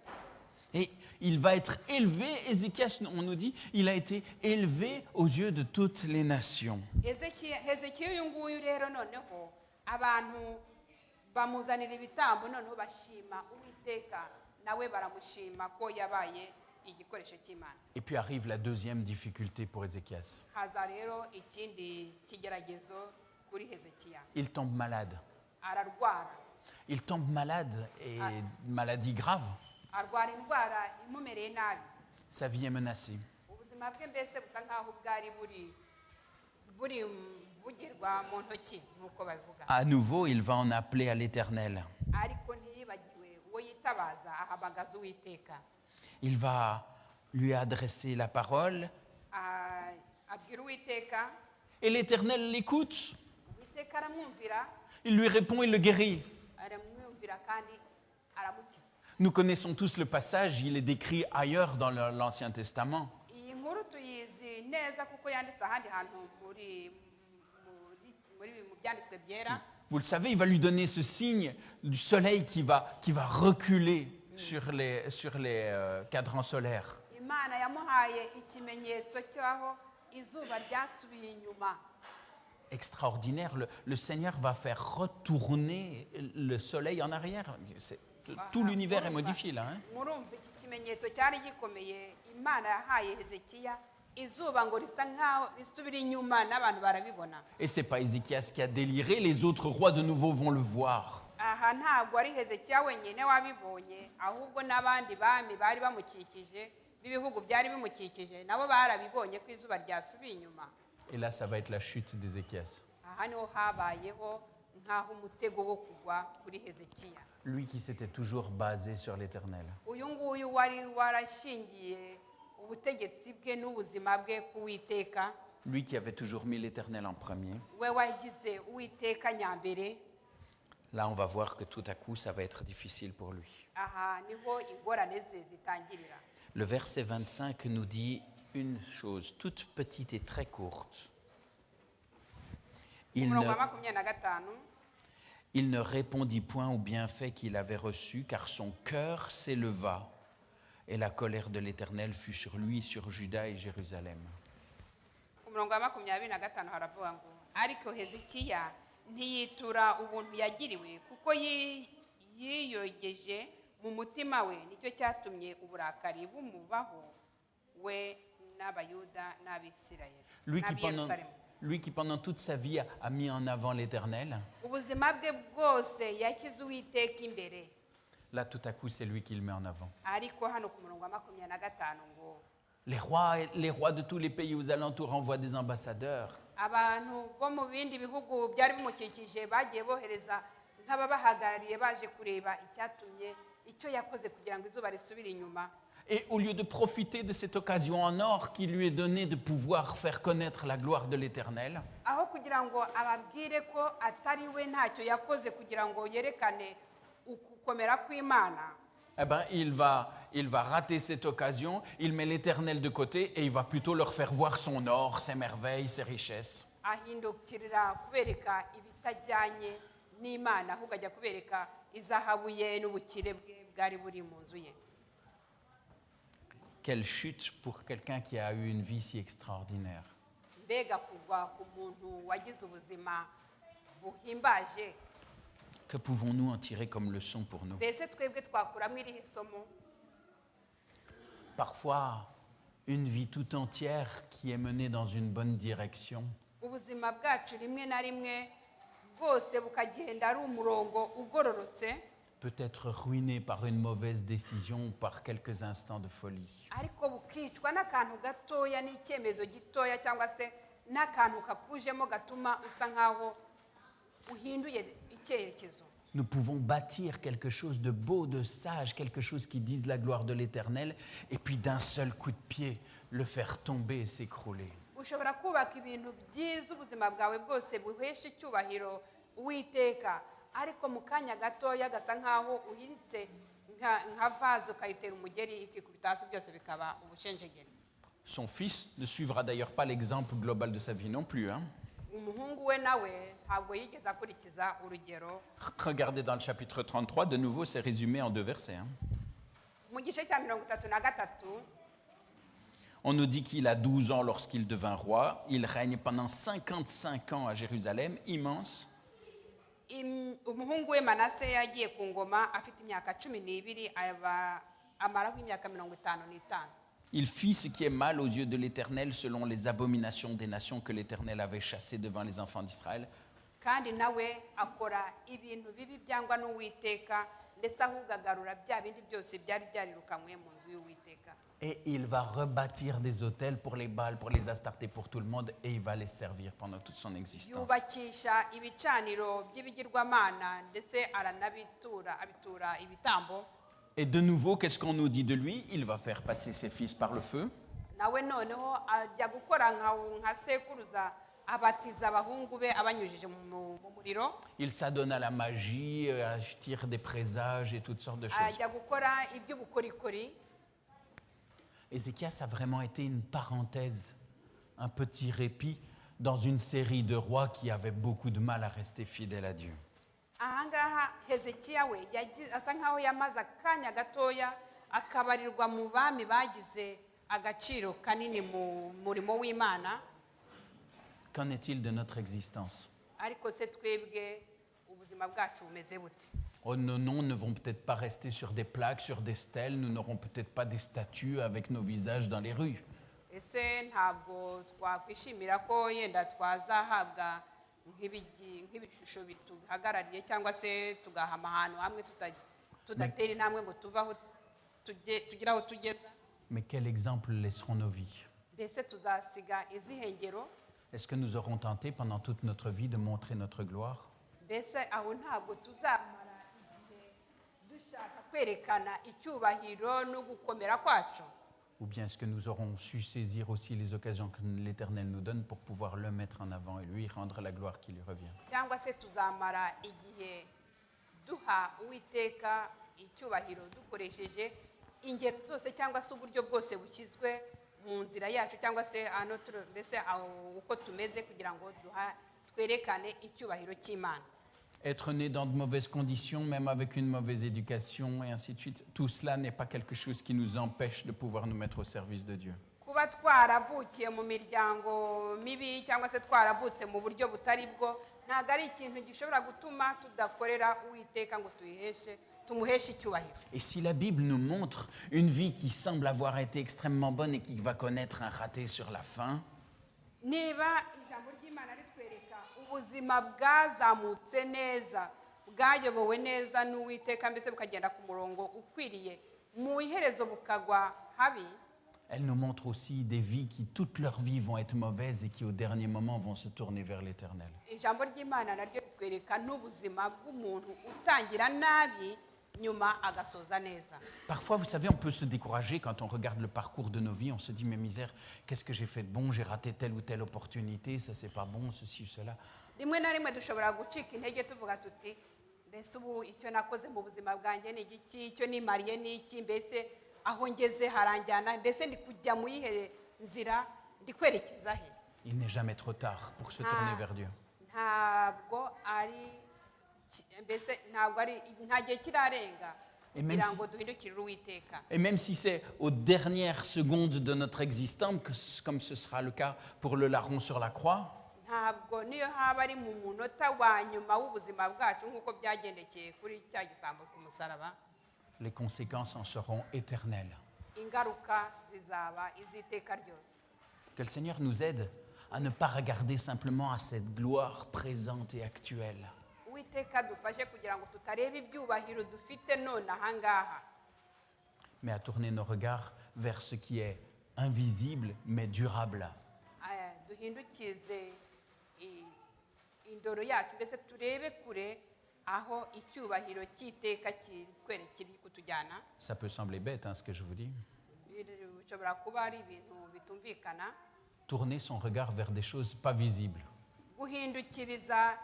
Et il va être élevé, Ézéchias, on nous dit, il a été élevé aux yeux de toutes les nations. Hezekiya uyu nguyu rero noneho abantu bamuzanira ibitambo noneho bashima Uwiteka nawe baramushima ko yabaye igikoresho cy'Imana. Et puis arrive la deuxième difficulté pour Ézéchias. Haza rero ikindi kigeragezo kuri Hezekiya. Il tombe malade. Ararwara. Il tombe malade, et maladie grave. Arwara indwara imumereye nabi. Sa vie est menacée. Ubuzima bwe mbese busa nkaho bwari bugirwa mu ntoki nk'uko babivuga. À nouveau, il va en appeler à l'Éternel. Ariko ntiyibagiwe uwo yitabaza ahamagaza Uwiteka. Il va lui adresser la parole. Abwira Uwiteka. Et l'Éternel l'écoute. Uwiteka aramwumvira. Il lui répond, il le guérit. Aramwumvira kandi aramukiza. Nous connaissons tous le passage, il est décrit ailleurs dans l'Ancien Testament. Iyi nkuru tuyizi neza kuko yanditse ahandi hantu mu byanditswe byera. Vous le savez, il va lui donner ce signe du soleil qui va reculer sur les cadrans solaires. Imana yamuhaye ikimenyetso cyaho izuba ryasubiye inyuma. Extraordinaire, le Seigneur va faire retourner le soleil en arrière. Tout l'univers est modifié là. Murumva iki kimenyetso cyari gikomeye Imana yahaye Hezekiya izuba ngo risa nkaho risubira inyuma n'abantu barabibona. Et c'est pas Ézéchias qui a déliré, les autres rois de nouveau vont le voir. Aha ntabwo ari Hezekiya wenyine wabibonye, ahubwo n'abandi bami bari bamukikije b'ibihugu byari bimukikije nabo barabibonye ko izuba ryasubiye inyuma. Et là, ça va être la chute d'Ézéchias. Aha niho habayeho nkaho umutego wo kugwa kuri Hezekiya. Lui qui s'était toujours basé sur l'Éternel. Uyu nguyu wari warashingiye ubutegetsi bwe n'ubuzima bwe ku Uwiteka. Lui qui avait toujours mis l'Éternel en premier. We wagize Uwiteka nyambere. Là, on va voir que tout à coup, ça va être difficile pour lui. Aha niho ingorane ze zitangirira. Le verset 25 nous dit une chose toute petite et très courte. Il ne répondit point au bienfait qu'il avait reçu, car son cœur s'éleva, et la colère de l'Éternel fut sur lui, sur Juda et Jérusalem. Ariko Hezekiya ntiyitura ubuntu yagiriwe kuko yiyogeje mu mutima we, nicyo cyatumye uburakari bumubaho we n'Abayuda n'Abisirayeli. Lui qui pendant toute sa vie a mis en avant l'Éternel, ubuzima bwe bwose yashyize Uwiteka imbere. Là, tout à coup, c'est lui qui le met en avant. Ariko hano ku murongo wa 25 ngo les rois de tous les pays aux alentours envoient des ambassadeurs. Abantu bo mu bindi bihugu byari bimukikije bagiye bohereza nk'ababahagarariye baje kureba icyatumye icyo yakoze kugira ngo izuba risubire inyuma. Et au lieu de profiter de cette occasion en or qui lui est donnée de pouvoir faire connaître la gloire de l'Éternel, aho kugira ngo ababwire ko atari we ntacyo yakoze kugira ngo yerekane ukukomera kw'Imana, eh ben, il va rater cette occasion, il met l'Éternel de côté et il va plutôt leur faire voir son or, ses merveilles, ses richesses. Ahindukirira kubereka ibitajyanye n'Imana, ahubwo ajya kubereka izahabu ye n'ubukire bwe bwari buri mu nzu ye. Quelle chute pour quelqu'un qui a eu une vie si extraordinaire. Mbega kugwa ku muntu wagize ubuzima buhimbaje. Que pouvons-nous en tirer comme leçon pour nous? Mbese twebwe twakuramo irihe somo? Parfois, une vie tout entière qui est menée dans une bonne direction Ubuzima bwacu rimwe na rimwe bwose bukagenda ari umurongo ugororotse, peut être ruinée par une mauvaise décision ou par quelques instants de folie. ariko bukicwa n'akantu gatoya n'icyemezo gitoya cyangwa se n'akantu kakujemo gatuma usa nkaho uhinduye icyerekezo. Nous pouvons bâtir quelque chose de beau, de sage, quelque chose qui dise la gloire de l'Éternel, et puis d'un seul coup de pied, le faire tomber et s'écrouler. Ushobora kubaka ibintu byiza ubuzima bwawe bwose buhesha icyubahiro Uwiteka, ariko mu kanya gatoya gasa nkaho uhiritse nka vaze ukayitera umugeri ikikubita hasi byose bikaba ubushenjegeri. Son fils ne suivra d'ailleurs pas l'exemple global de sa vie non plus. Umuhungu we nawe ntabwo yigeze akurikiza urugero. Regardez dans le chapitre 33, de nouveau c'est résumé en 2 versets. Mu gice cya 33 On nous dit qu'il a 12 ans lorsqu'il devint roi. Il règne pendant 55 ans à Jérusalem, immense. umuhungu we Manase yagiye ku ngoma afite imyaka 12 amaraho imyaka 55. Il fit ce qui est mal aux yeux de l'Éternel selon les abominations des nations que l'Éternel avait chassées devant les enfants d'Israël. Kandi nawe akora ibintu bibi byangwa n'Uwiteka, ndetse ahubwo agarura bya bindi byose byari byarirukanywe mu nzu y'Uwiteka. Et il va rebâtir des autels pour les Baals, pour les Astartés, pour tout le monde, et il va les servir pendant toute son existence. Yubakisha ibicaniro by'ibigirwamana ndetse abitura ibitambo. Et de nouveau, qu'est-ce qu'on nous dit de lui? Il va faire passer ses fils par le feu. Nawe noneho ajya gukora nka sekuruza abatiza abahungu be abanyujije mu muriro. Il s'adonne à la magie, tire des présages et toutes sortes de choses. Ajya gukora iby'ubukorikori. Ézéchias a vraiment été une parenthèse, un petit répit dans une série de rois qui avaient beaucoup de mal à rester fidèles à Dieu. Ahangaha Hezekiya we asa nkaho yamaze akanya gatoya akabarirwa mu bami bagize agaciro kanini mu murimo w'Imana. Qu'en est-il de notre existence? Ariko se twebwe ubuzima bwacu bumeze bute? Oh, nos noms ne vont peut-être pas rester sur des plaques, sur des stèles, nous n'aurons peut-être pas des statues avec nos visages dans les rues. Ese ntabwo twakwishimira ko yenda twazahabwa nk'ibishusho bituhagarariye cyangwa se tugahama ahantu hamwe tudatera intambwe ngo tuvaho tugire aho tugeza. Mais quel exemple laisseront nos vies? Mbese tuzasiga izihe ngero? Est-ce que nous aurons tenté pendant toute notre vie de montrer notre gloire? Mbese aho ntabwo tuzamara igihe dushaka kwerekana icyubahiro no gukomera kwacu? Ou bien est-ce que nous aurons su saisir aussi les occasions que l'Éternel nous donne pour pouvoir le mettre en avant et lui rendre la gloire qui lui revient? Cyangwa se tuzamara igihe duha Uwiteka icyubahiro dukoresheje ingero zose cyangwa se uburyo bwose bushyizwe mu nzira yacu cyangwa se mbese uko tumeze kugira ngo twerekane icyubahiro cy'Imana. Être né dans de mauvaises conditions, même avec une mauvaise éducation et ainsi de suite, tout cela n'est pas quelque chose qui nous empêche de pouvoir nous mettre au service de Dieu. Kuba twaravukiye mu miryango mibi cyangwa se twaravutse mu buryo butari bwo ntabwo ari ikintu gishobora gutuma tudakorera Uwiteka ngo tumuheshe icyubahiro. Et si la Bible nous montre une vie qui semble avoir été extrêmement bonne et qui va connaître un raté sur la fin, niba ijambo ry'Imana ritwereka ubuzima bwazamutse neza bwayobowe neza n'Uwiteka mbese bukagenda ku murongo ukwiriye mu iherezo bukagwa habi, elle nous montre aussi des vies qui toute leur vie vont être mauvaises et qui au dernier moment vont se tourner vers l'Éternel. ijambo ry'Imana naryo ritwereka n'ubuzima bw'umuntu utangira nabi nyuma agasoza neza. Parfois, vous savez, on peut se décourager quand on regarde le parcours de nos vies. On se dit, mais misère, qu'est-ce que j'ai fait de bon? J'ai raté telle ou telle opportunité, ça c'est pas bon, ceci ou cela. Rimwe na rimwe dushobora gucika intege tuvuga tuti mbese ubu icyo nakoze mu buzima bwanjye ni igiki, icyo nimariye ni iki, mbese aho ngeze haranjyana, mbese ndi kujya mu yihe nzira, ndi kwerekeza he? Il n'est jamais trop tard pour se tourner vers Dieu. Ntabwo ari nta gihe kirarenga Et même kugira si- ngo duhindukirire uwiteka Et même si c'est aux dernières secondes de notre existence, comme ce sera le cas pour le larron sur la croix, ntabwo niyo haba ari mu munota wa nyuma w'ubuzima bwacu nk'uko byagendekeye kuri cya gisambo ku musaraba, les conséquences en seront éternelles. ingaruka zizaba iz'iteka ryose. Que le Seigneur nous aide à ne pas regarder simplement à cette gloire présente et actuelle, uwiteka dufashe kugira ngo tutareba ibyubahiro dufite none ahangaha, mais à tourner nos regards vers ce qui est invisible mais durable. duhindukize indoro yacu mbese turebe kure aho icyubahiro cy'iteka kiri kutujyana. Ça peut sembler bête, ce que je vous dis. Bishobora kuba ari ibintu bitumvikana. Tourner son regard vers des choses pas visibles. Guhindukiriza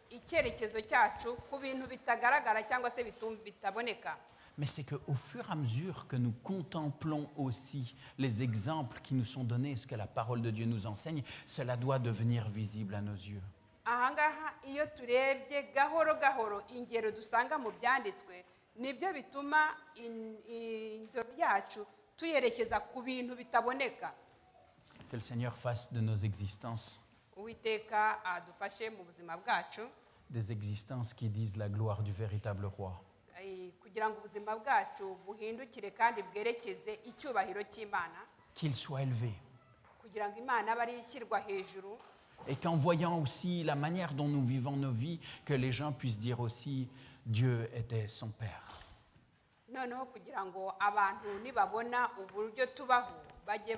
icyerekezo cyacu ku bintu bitagaragara cyangwa se bitaboneka. Mais c'est qu'au fur et à mesure que nous contemplons aussi les exemples qui nous sont donnés, ce que la parole de Dieu nous enseigne, cela doit devenir visible à nos yeux. Ahangaha iyo turebye gahoro gahoro ingero dusanga mu byanditswe nibyo bituma indoro yacu tuyerekeza ku bintu bitaboneka. Que le Seigneur fasse de nos existences Uwiteka adufashe mu buzima bwacu des existences qui disent la gloire du véritable roi. kugira ngo ubuzima bwacu buhindukire kandi bwerekeze icyubahiro cy'Imana, Qu'il soit élevé. kugira ngo Imana abe ari ishyirwa hejuru, Et qu'en voyant aussi la manière dont nous vivons nos vies, que les gens puissent dire aussi Dieu était son Père. noneho kugira ngo abantu nibabona uburyo tubaho bajye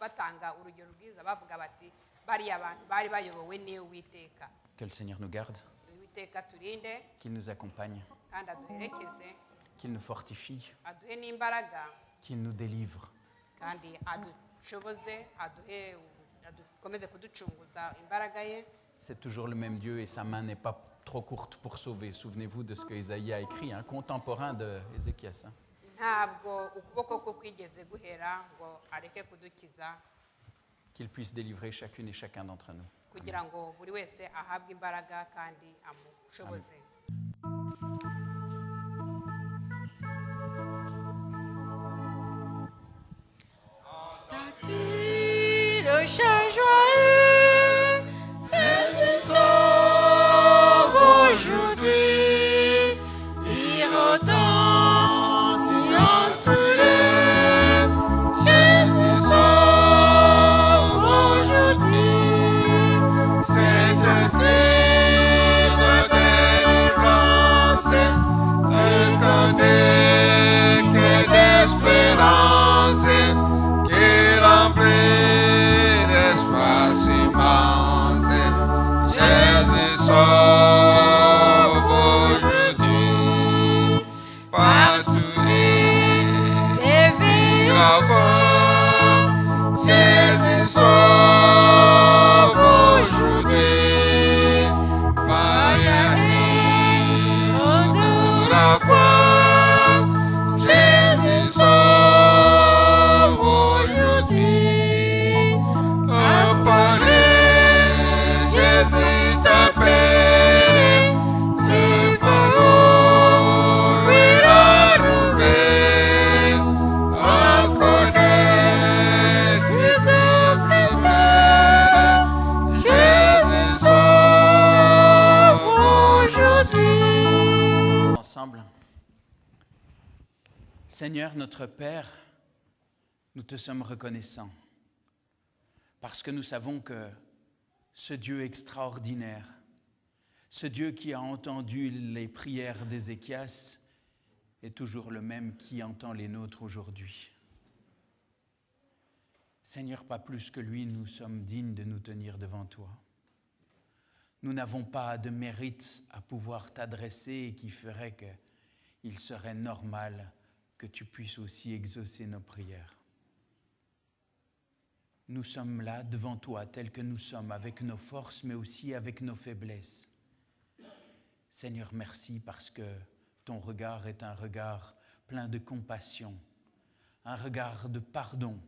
batanga urugero rwiza bavuga bati bariya abantu bari bayobowe n'Uwiteka. Que le Seigneur nous garde, Uwiteka turinde qu'il nous accompagne, kandi aduherekeze, qu'il nous fortifie, aduhe n'imbaraga qu'il nous délivre. kandi adushoboze, adukomeze kuducunguza imbaraga ye. C'est toujours le même Dieu et sa main n'est pas trop courte pour sauver. Souvenez-vous de ce que Isaïe a écrit, un contemporain de Ézéchias. Ntabwo ukuboko ko kwigeze guhera ngo areke kudukiza, Qu'il puisse délivrer chacune et chacun d'entre nous. kugira ngo buri wese ahabwe imbaraga kandi amushoboze. Le chant joyeux, saisissons aujourd'hui, il retentit en tous lieux. Jésus sauve aujourd'hui, c'est un cri de délivrance, un cantique d'espérance qui remplit l'espace immense. Jésus sauve aujourd'hui, partout les vies là-bas. Jésus sauve aujourd'hui, va y aller de la croix. Jésus sauve aujourd'hui, un palais, Jésus t'appelle, le parole lui la nouvelle, à connaître de plus belle. Jésus sauve aujourd'hui. Ensemble. Seigneur notre Père, nous te sommes reconnaissants parce que nous savons que ce Dieu extraordinaire, ce Dieu qui a entendu les prières d'Ézéchias est toujours le même qui entend les nôtres aujourd'hui. Seigneur, pas plus que lui, nous sommes dignes de nous tenir devant toi. Nous n'avons pas de mérite à pouvoir t'adresser et qui ferait qu'il serait normal que tu puisses aussi exaucer nos prières. Nous sommes là devant toi tels que nous sommes, avec nos forces, mais aussi avec nos faiblesses. Seigneur, merci parce que ton regard est un regard plein de compassion, un regard de pardon,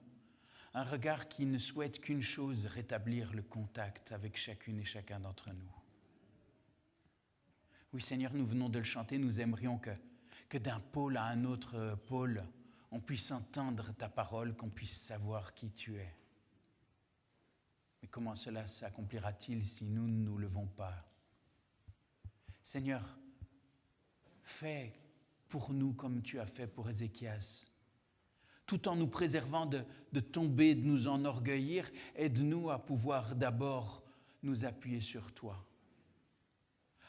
un regard qui ne souhaite qu'une chose, rétablir le contact avec chacune et chacun d'entre nous. Oui, Seigneur, nous venons de le chanter, nous aimerions que d'un pôle à un autre pôle, on puisse entendre ta parole, qu'on puisse savoir qui tu es. Mais comment cela s'accomplira-t-il si nous ne nous levons pas? Seigneur, fais pour nous comme tu as fait pour Ézéchias, tout en nous préservant de tomber, de nous enorgueillir. Aide-nous à pouvoir d'abord nous appuyer sur toi,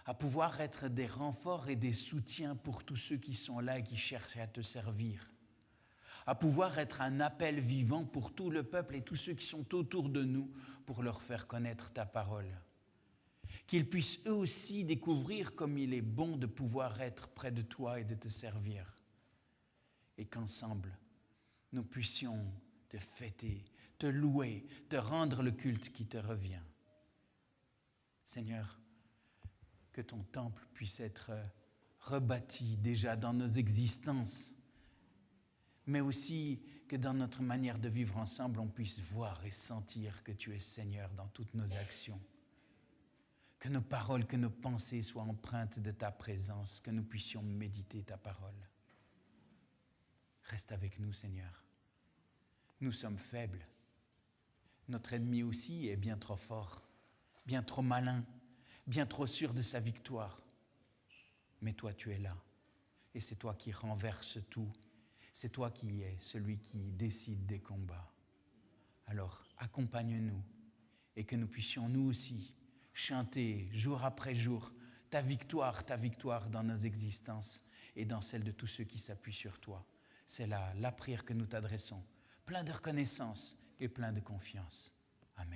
à pouvoir être des renforts et des soutiens pour tous ceux qui sont là et qui cherchent à te servir, à pouvoir être un appel vivant pour tout le peuple et tous ceux qui sont autour de nous pour leur faire connaître ta parole. Qu'ils puissent eux aussi découvrir comme il est bon de pouvoir être près de toi et de te servir. Et qu'ensemble, nous puissions te fêter, te louer, te rendre le culte qui te revient. Seigneur, que ton temple puisse être rebâti déjà dans nos existences, mais aussi que dans notre manière de vivre ensemble, on puisse voir et sentir que tu es Seigneur dans toutes nos actions. Que nos paroles, que nos pensées soient empreintes de ta présence, que nous puissions méditer ta parole. Reste avec nous, Seigneur. Nous sommes faibles. Notre ennemi aussi est bien trop fort, bien trop malin, bien trop sûr de sa victoire. Mais toi, tu es là. Et c'est toi qui renverses tout. C'est toi qui es celui qui décide des combats. Alors, accompagne-nous et que nous puissions nous aussi chanter jour après jour ta victoire dans nos existences et dans celle de tous ceux qui s'appuient sur toi. C'est là la prière que nous t'adressons, plein de reconnaissance et plein de confiance.